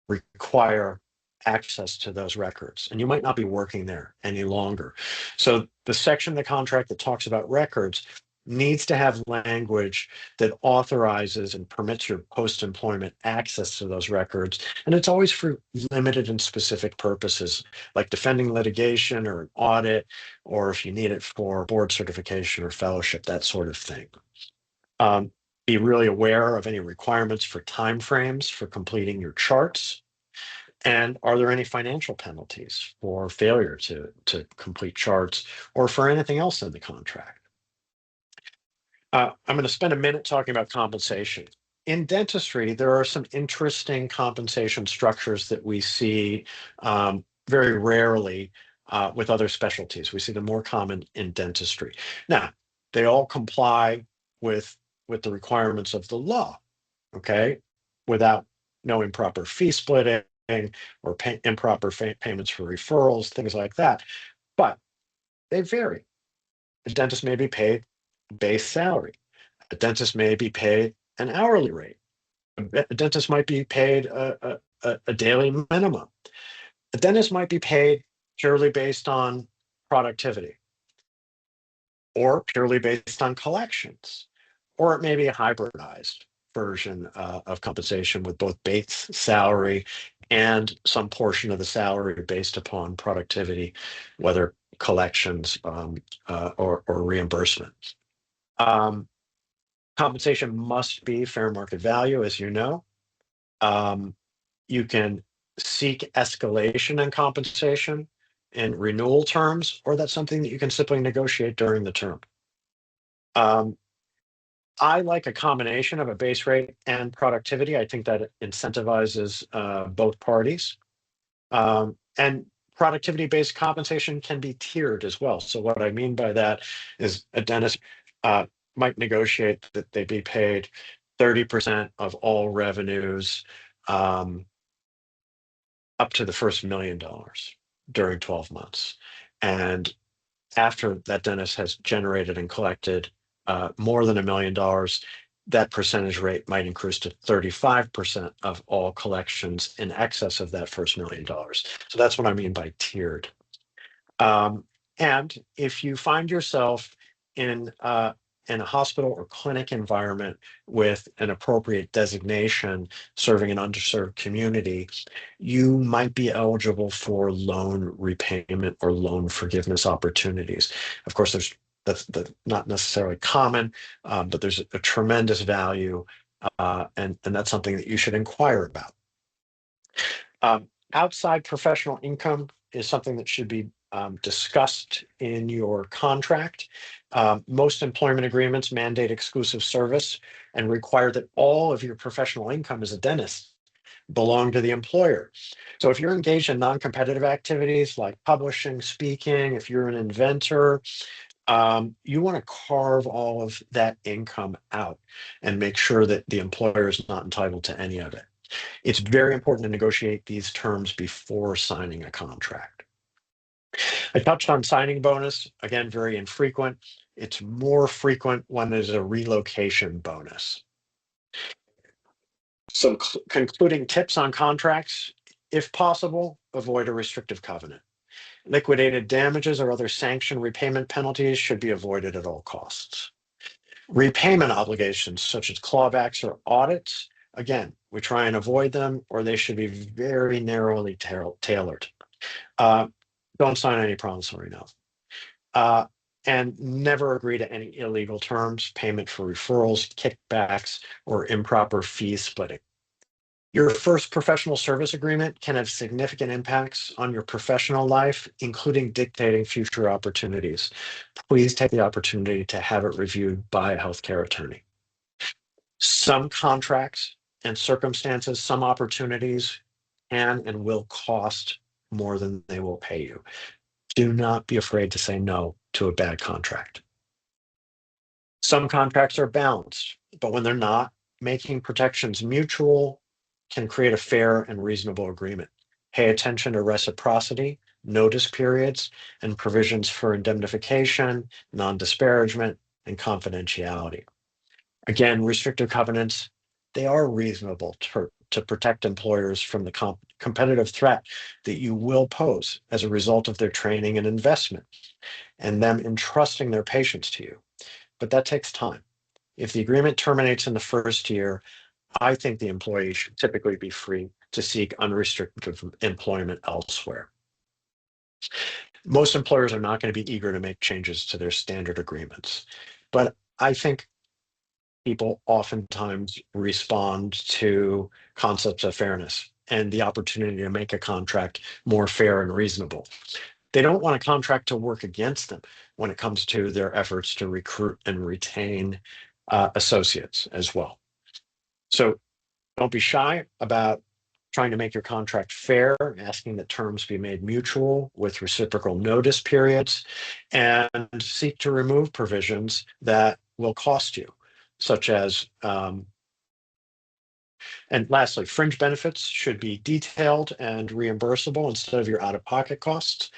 C: require access to those records and you might not be working there any longer. So the section of the contract that talks about records needs to have language that authorizes and permits your post-employment access to those records. And it's always for limited and specific purposes, like defending litigation or an audit, or if you need it for board certification or fellowship, that sort of thing. Be really aware of any requirements for timeframes for completing your charts. And are there any financial penalties for failure to complete charts or for anything else in the contract? I'm going to spend a minute talking about compensation. In dentistry, there are some interesting compensation structures that we see very rarely with other specialties. We see them more common in dentistry. Now, they all comply with the requirements of the law, okay, without no improper fee splitting or improper payments for referrals, things like that. But they vary. A dentist may be paid base salary. A dentist may be paid an hourly rate. A dentist might be paid a daily minimum. A dentist might be paid purely based on productivity or purely based on collections, or it may be a hybridized version of compensation with both base salary and some portion of the salary based upon productivity, whether collections or reimbursement. Compensation must be fair market value, as you know. You can seek escalation in compensation in renewal terms, or that's something that you can simply negotiate during the term. I like a combination of a base rate and productivity. I think that incentivizes both parties. And productivity-based compensation can be tiered as well. So what I mean by that is a dentist might negotiate that they be paid 30% of all revenues up to the first $1 million during 12 months. And after that dentist has generated and collected more than $1 million, that percentage rate might increase to 35% of all collections in excess of that first $1 million. So that's what I mean by tiered. And if you find yourself in a hospital or clinic environment with an appropriate designation serving an underserved community, you might be eligible for loan repayment or loan forgiveness opportunities. Of course, that's not necessarily common, but there's a tremendous value, and that's something that you should inquire about. Outside professional income is something that should be discussed in your contract. Most employment agreements mandate exclusive service and require that all of your professional income as a dentist belong to the employer. So if you're engaged in non-competitive activities like publishing, speaking, if you're an inventor, you want to carve all of that income out and make sure that the employer is not entitled to any of it. It's very important to negotiate these terms before signing a contract. I touched on signing bonus, again, very infrequent. It's more frequent when there's a relocation bonus. Some concluding tips on contracts: if possible, avoid a restrictive covenant. Liquidated damages or other sanction repayment penalties should be avoided at all costs. Repayment obligations such as clawbacks or audits, again, we try and avoid them, or they should be very narrowly tailored. Don't sign any promissory note. And never agree to any illegal terms, payment for referrals, kickbacks, or improper fee splitting. Your first professional service agreement can have significant impacts on your professional life, including dictating future opportunities. Please take the opportunity to have it reviewed by a healthcare attorney. Some contracts and circumstances, some opportunities can and will cost more than they will pay you. Do not be afraid to say no to a bad contract. Some contracts are balanced, but when they're not, making protections mutual can create a fair and reasonable agreement. Pay attention to reciprocity, notice periods, and provisions for indemnification, non-disparagement, and confidentiality. Again, restrictive covenants, they are reasonable to protect employers from the competitive threat that you will pose as a result of their training and investment and them entrusting their patients to you. But that takes time. If the agreement terminates in the first year, I think the employee should typically be free to seek unrestricted employment elsewhere. Most employers are not going to be eager to make changes to their standard agreements, but I think people oftentimes respond to concepts of fairness and the opportunity to make a contract more fair and reasonable. They don't want a contract to work against them when it comes to their efforts to recruit and retain associates as well. So don't be shy about trying to make your contract fair, asking that terms be made mutual with reciprocal notice periods, and seek to remove provisions that will cost you, such as, and lastly, fringe benefits should be detailed and reimbursable instead of your out-of-pocket costs.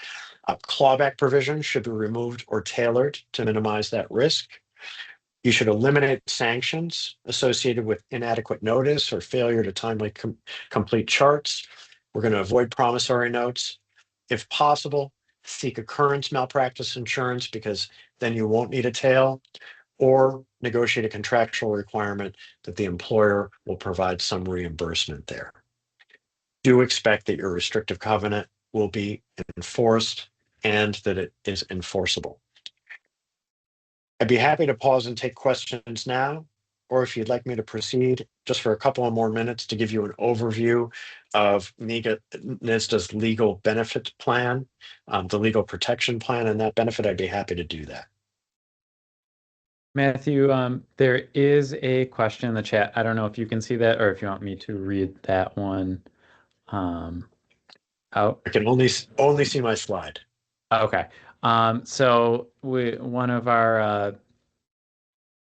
C: Clawback provisions should be removed or tailored to minimize that risk. You should eliminate sanctions associated with inadequate notice or failure to timely complete charts. We're going to avoid promissory notes. If possible, seek occurrence malpractice insurance because then you won't need a tail, or negotiate a contractual requirement that the employer will provide some reimbursement there. Do expect that your restrictive covenant will be enforced and that it is enforceable. I'd be happy to pause and take questions now, or if you'd like me to proceed just for a couple of more minutes to give you an overview of NYSDA's legal benefit plan, the legal protection plan and that benefit, I'd be happy to do that.
A: Matthew, there is a question in the chat. I don't know if you can see that or if you want me to read that one out.
C: I can only see my slide.
A: Okay. So one of our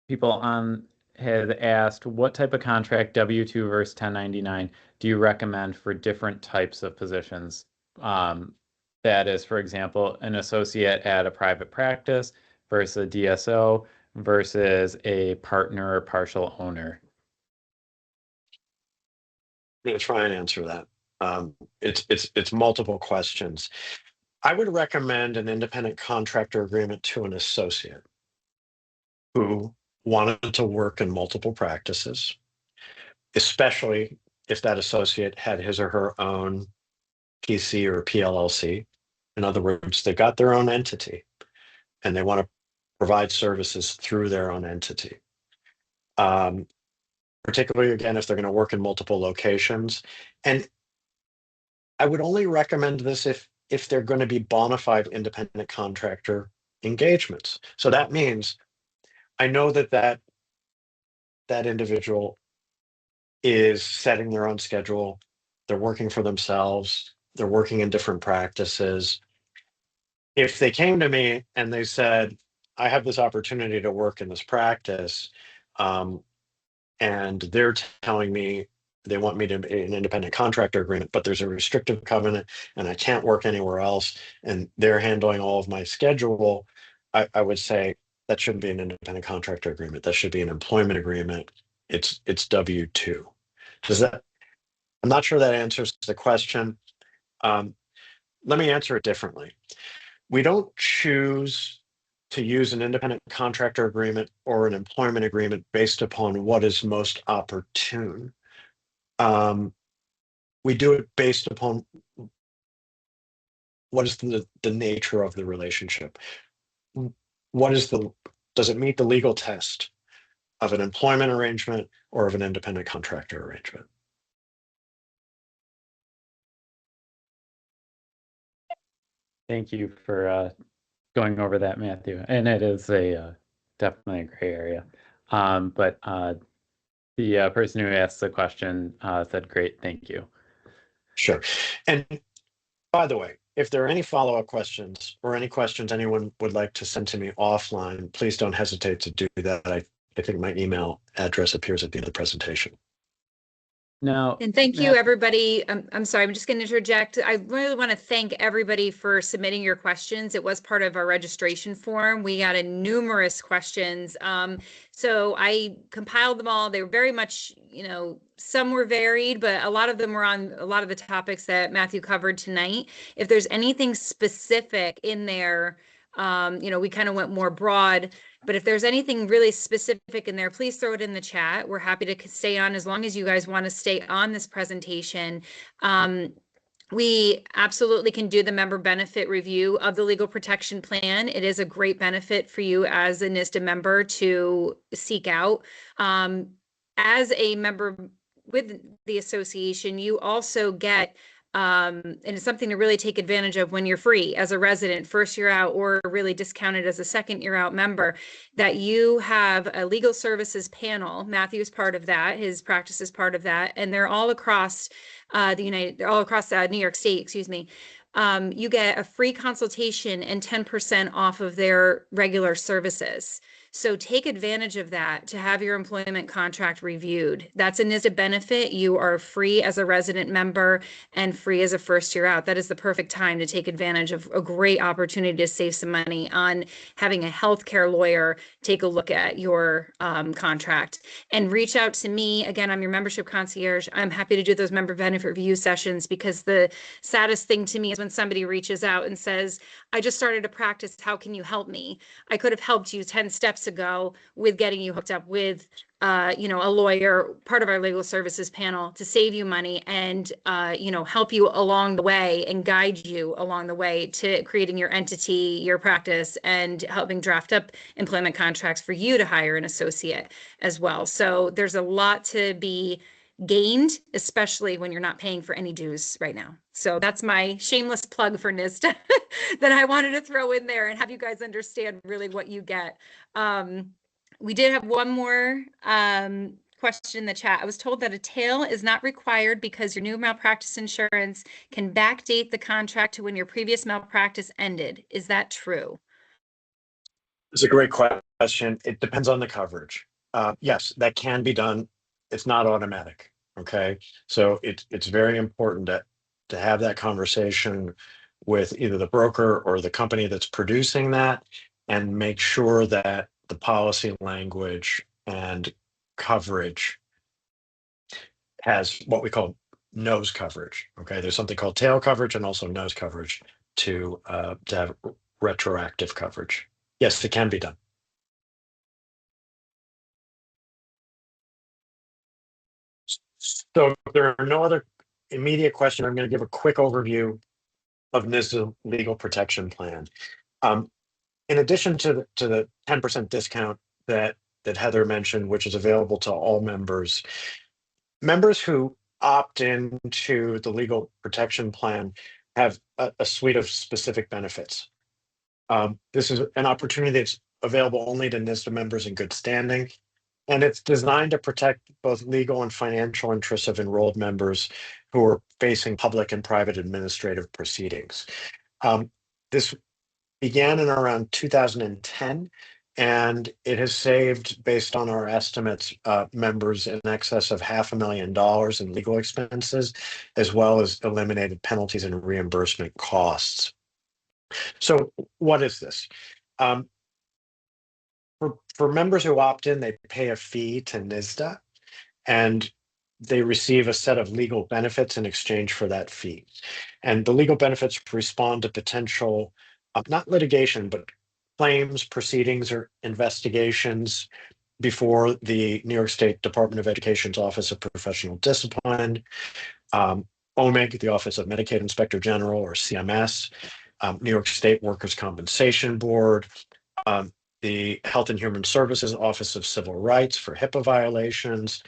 A: people on had asked, what type of contract, W-2 versus 1099, do you recommend for different types of positions? That is, for example, an associate at a private practice versus a DSO versus a partner or partial owner.
C: I'm going to try and answer that. It's multiple questions. I would recommend an independent contractor agreement to an associate who wanted to work in multiple practices, especially if that associate had his or her own PC or PLLC. In other words, they've got their own entity and they want to provide services through their own entity. Particularly, again, if they're going to work in multiple locations. And I would only recommend this if they're going to be bona fide independent contractor engagements. So that means I know that individual is setting their own schedule. They're working for themselves. They're working in different practices. If they came to me and they said, I have this opportunity to work in this practice, and they're telling me they want me to be an independent contractor agreement, but there's a restrictive covenant and I can't work anywhere else, and they're handling all of my schedule, I would say that shouldn't be an independent contractor agreement. That should be an employment agreement. It's W-2. Does that, I'm not sure that answers the question. Let me answer it differently. We don't choose to use an independent contractor agreement or an employment agreement based upon what is most opportune. We do it based upon what is the nature of the relationship. Does it meet the legal test of an employment arrangement or of an independent contractor arrangement?
A: Thank you for going over that, Matthew. And it is a definitely a gray area. But the person who asked the question said, great, thank you.
C: Sure. And by the way, if there are any follow-up questions or any questions anyone would like to send to me offline, please don't hesitate to do that. I think my email address appears at the end of the presentation.
A: Now,
B: and thank you, everybody. I'm sorry, I'm just going to interject. I really want to thank everybody for submitting your questions. It was part of our registration form. We got numerous questions. So I compiled them all. They were very much, some were varied, but a lot of them were on a lot of the topics that Matthew covered tonight. If there's anything specific in there, we kind of went more broad. But if there's anything really specific in there, please throw it in the chat. We're happy to stay on as long as you guys want to stay on this presentation. We absolutely can do the member benefit review of the legal protection plan. It is a great benefit for you as a NYSDA member to seek out. As a member with the association, you also get and it's something to really take advantage of when you're free as a resident, first year out, or really discounted as a second year out member, that you have a legal services panel. Matthew is part of that. His practice is part of that. And they're all across they're all across New York State, excuse me. You get a free consultation and 10% off of their regular services. So take advantage of that to have your employment contract reviewed. That's a NYSDA benefit. You are free as a resident member and free as a first year out. That is the perfect time to take advantage of a great opportunity to save some money on having a healthcare lawyer take a look at your contract. And reach out to me. Again, I'm your membership concierge. I'm happy to do those member benefit review sessions, because the saddest thing to me is when somebody reaches out and says, I just started a practice. How can you help me? I could have helped you 10 steps ago with getting you hooked up with a lawyer, part of our legal services panel, to save you money and help you along the way and guide you along the way to creating your entity, your practice, and helping draft up employment contracts for you to hire an associate as well. So there's a lot to be gained, especially when you're not paying for any dues right now. So that's my shameless plug for NYSDA that I wanted to throw in there and have you guys understand really what you get. We did have one more question in the chat. I was told that a tail is not required because your new malpractice insurance can backdate the contract to when your previous malpractice ended. Is that true?
C: It's a great question. It depends on the coverage. Yes, that can be done. It's not automatic. Okay, so it's very important to have that conversation with either the broker or the company that's producing that, and make sure that the policy language and coverage has what we call nose coverage. Okay, there's something called tail coverage and also nose coverage to have retroactive coverage. Yes, it can be done. So if there are no other immediate questions, I'm going to give a quick overview of NYSDA legal protection plan. In addition to the 10% discount that Heather mentioned, which is available to all members, members who opt into the legal protection plan have a suite of specific benefits. This is an opportunity that's available only to NYSDA members in good standing, and it's designed to protect both legal and financial interests of enrolled members who are facing public and private administrative proceedings. This began in around 2010 and it has saved, based on our estimates, members in excess of $500,000 in legal expenses, as well as eliminated penalties and reimbursement costs. So what is this? For members who opt in, they pay a fee to NYSDA, and they receive a set of legal benefits in exchange for that fee. And the legal benefits respond to potential, not litigation, but claims, proceedings, or investigations before the New York State Department of Education's Office of Professional Discipline, OMIG, the Office of Medicaid Inspector General, or CMS, New York State Workers' Compensation Board, the Health and Human Services Office of Civil Rights for HIPAA violations,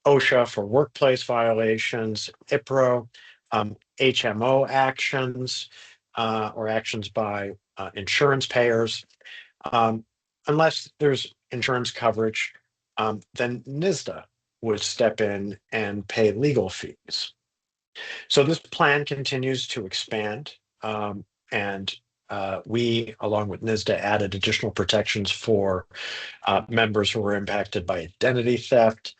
C: OSHA for workplace violations, IPRO, HMO actions, or actions by insurance payers. Unless there's insurance coverage, then NYSDA would step in and pay legal fees. So this plan continues to expand, and we, along with NYSDA, added additional protections for members who were impacted by identity theft,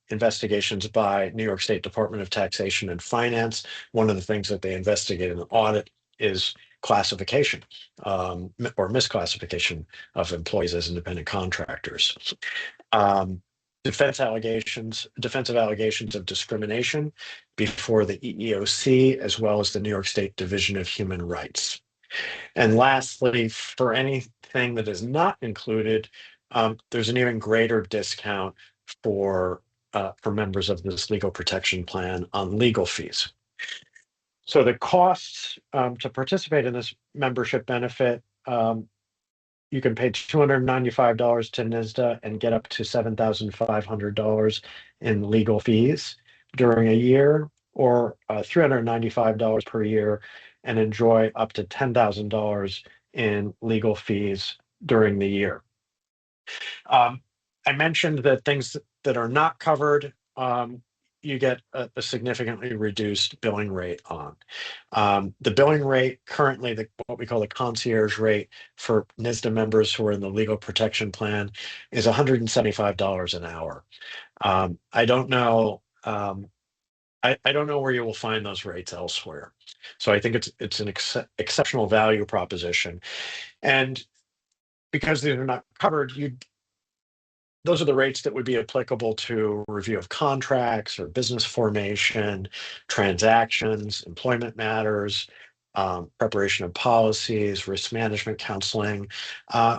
C: investigations by New York State Department of Taxation and Finance. One of the things that they investigate in the audit is classification or misclassification of employees as independent contractors. Defensive allegations of discrimination before the EEOC, as well as the New York State Division of Human Rights. And lastly, for anything that is not included, there's an even greater discount for members of this legal protection plan on legal fees. So the costs to participate in this membership benefit, you can pay $295 to NYSDA and get up to $7,500 in legal fees during a year, or $395 per year, and enjoy up to $10,000 in legal fees during the year. I mentioned that things that are not covered, you get a significantly reduced billing rate on. The billing rate currently, what we call the concierge rate for NYSDA members who are in the legal protection plan, is $175 an hour. I don't know. I don't know where you will find those rates elsewhere. So I think it's an exceptional value proposition, and because these are not covered, those are the rates that would be applicable to review of contracts or business formation, transactions, employment matters, preparation of policies, risk management counseling,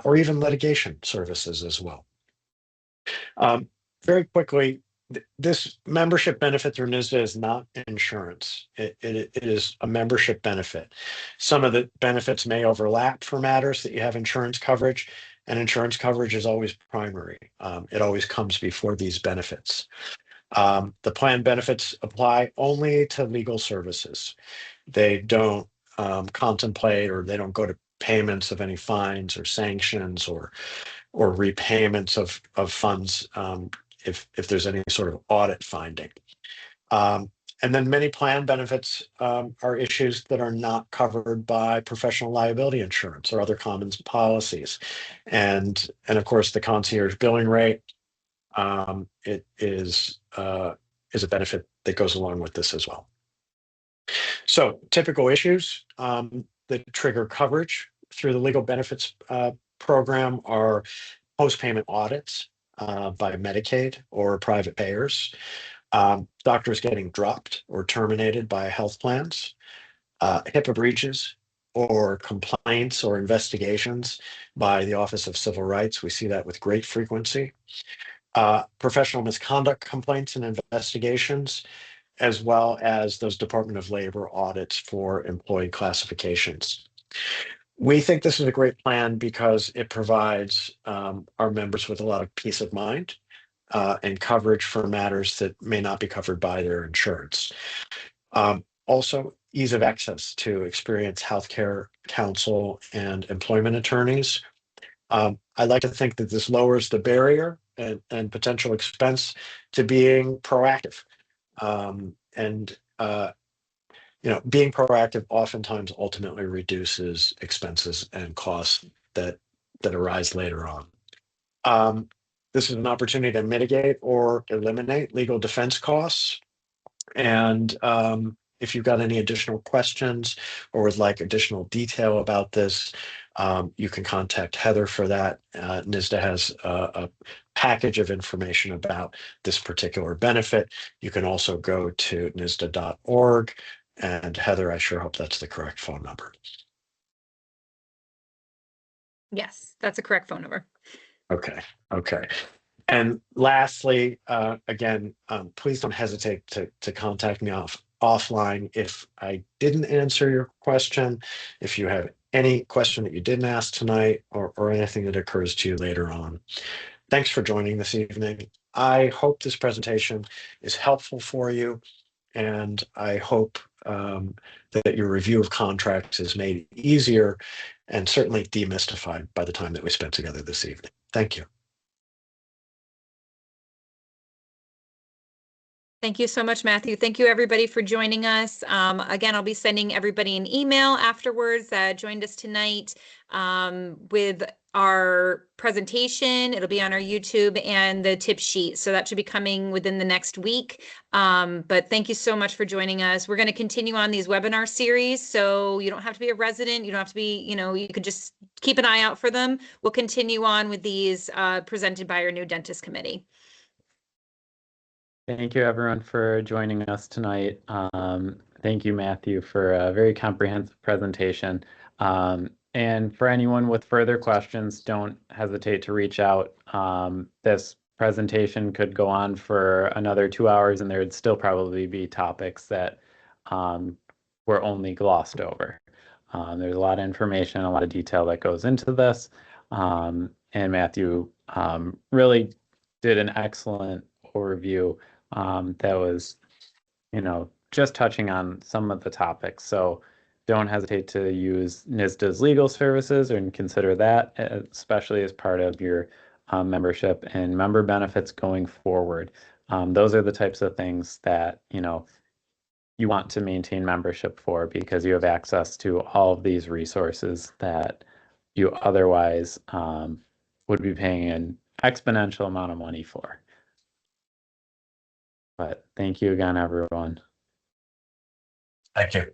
C: or even litigation services as well. Very quickly, this membership benefit through NYSDA is not insurance. It is a membership benefit. Some of the benefits may overlap for matters that you have insurance coverage, and insurance coverage is always primary. It always comes before these benefits. The plan benefits apply only to legal services. They don't contemplate, or they don't go to payments of any fines or sanctions or repayments of funds if there's any sort of audit finding. And then many plan benefits are issues that are not covered by professional liability insurance or other common policies. And of course, the concierge billing rate, it is a benefit that goes along with this as well. So typical issues that trigger coverage through the legal benefits program are post-payment audits by Medicaid or private payers, doctors getting dropped or terminated by health plans, HIPAA breaches or complaints or investigations by the Office of Civil Rights. We see that with great frequency. Professional misconduct complaints and investigations, as well as those Department of Labor audits for employee classifications. We think this is a great plan because it provides our members with a lot of peace of mind and coverage for matters that may not be covered by their insurance. Also, ease of access to experienced healthcare counsel and employment attorneys. I like to think that this lowers the barrier and potential expense to being proactive. Being proactive oftentimes ultimately reduces expenses and costs that that arise later on. This is an opportunity to mitigate or eliminate legal defense costs. And if you've got any additional questions or would like additional detail about this, you can contact Heather for that. NYSDA has a package of information about this particular benefit. You can also go to NYSDA.org. And Heather, I sure hope that's the correct phone number.
B: Yes, that's a correct phone number.
C: Okay. And lastly, again, please don't hesitate to contact me offline if I didn't answer your question. If you have any question that you didn't ask tonight or anything that occurs to you later on. Thanks for joining this evening. I hope this presentation is helpful for you, and I hope that your review of contracts is made easier and certainly demystified by the time that we spent together this evening. Thank you.
B: Thank you so much, Matthew. Thank you, everybody, for joining us. Again, I'll be sending everybody an email afterwards that joined us tonight with our presentation. It'll be on our YouTube and the tip sheet. So that should be coming within the next week. But thank you so much for joining us. We're going to continue on these webinar series. So you don't have to be a resident. You don't have to be, you could just keep an eye out for them. We'll continue on with these presented by our new dentist committee.
A: Thank you, everyone, for joining us tonight. Thank you, Matthew, for a very comprehensive presentation. And for anyone with further questions, don't hesitate to reach out. This presentation could go on for another 2 hours, and there would still probably be topics that were only glossed over. There's a lot of information, a lot of detail that goes into this. And Matthew really did an excellent overview that was, just touching on some of the topics. So don't hesitate to use NYSDA's legal services and consider that, especially as part of your membership and member benefits going forward. Those are the types of things that, you want to maintain membership for, because you have access to all of these resources that you otherwise would be paying an exponential amount of money for. But thank you again, everyone.
C: Thank you.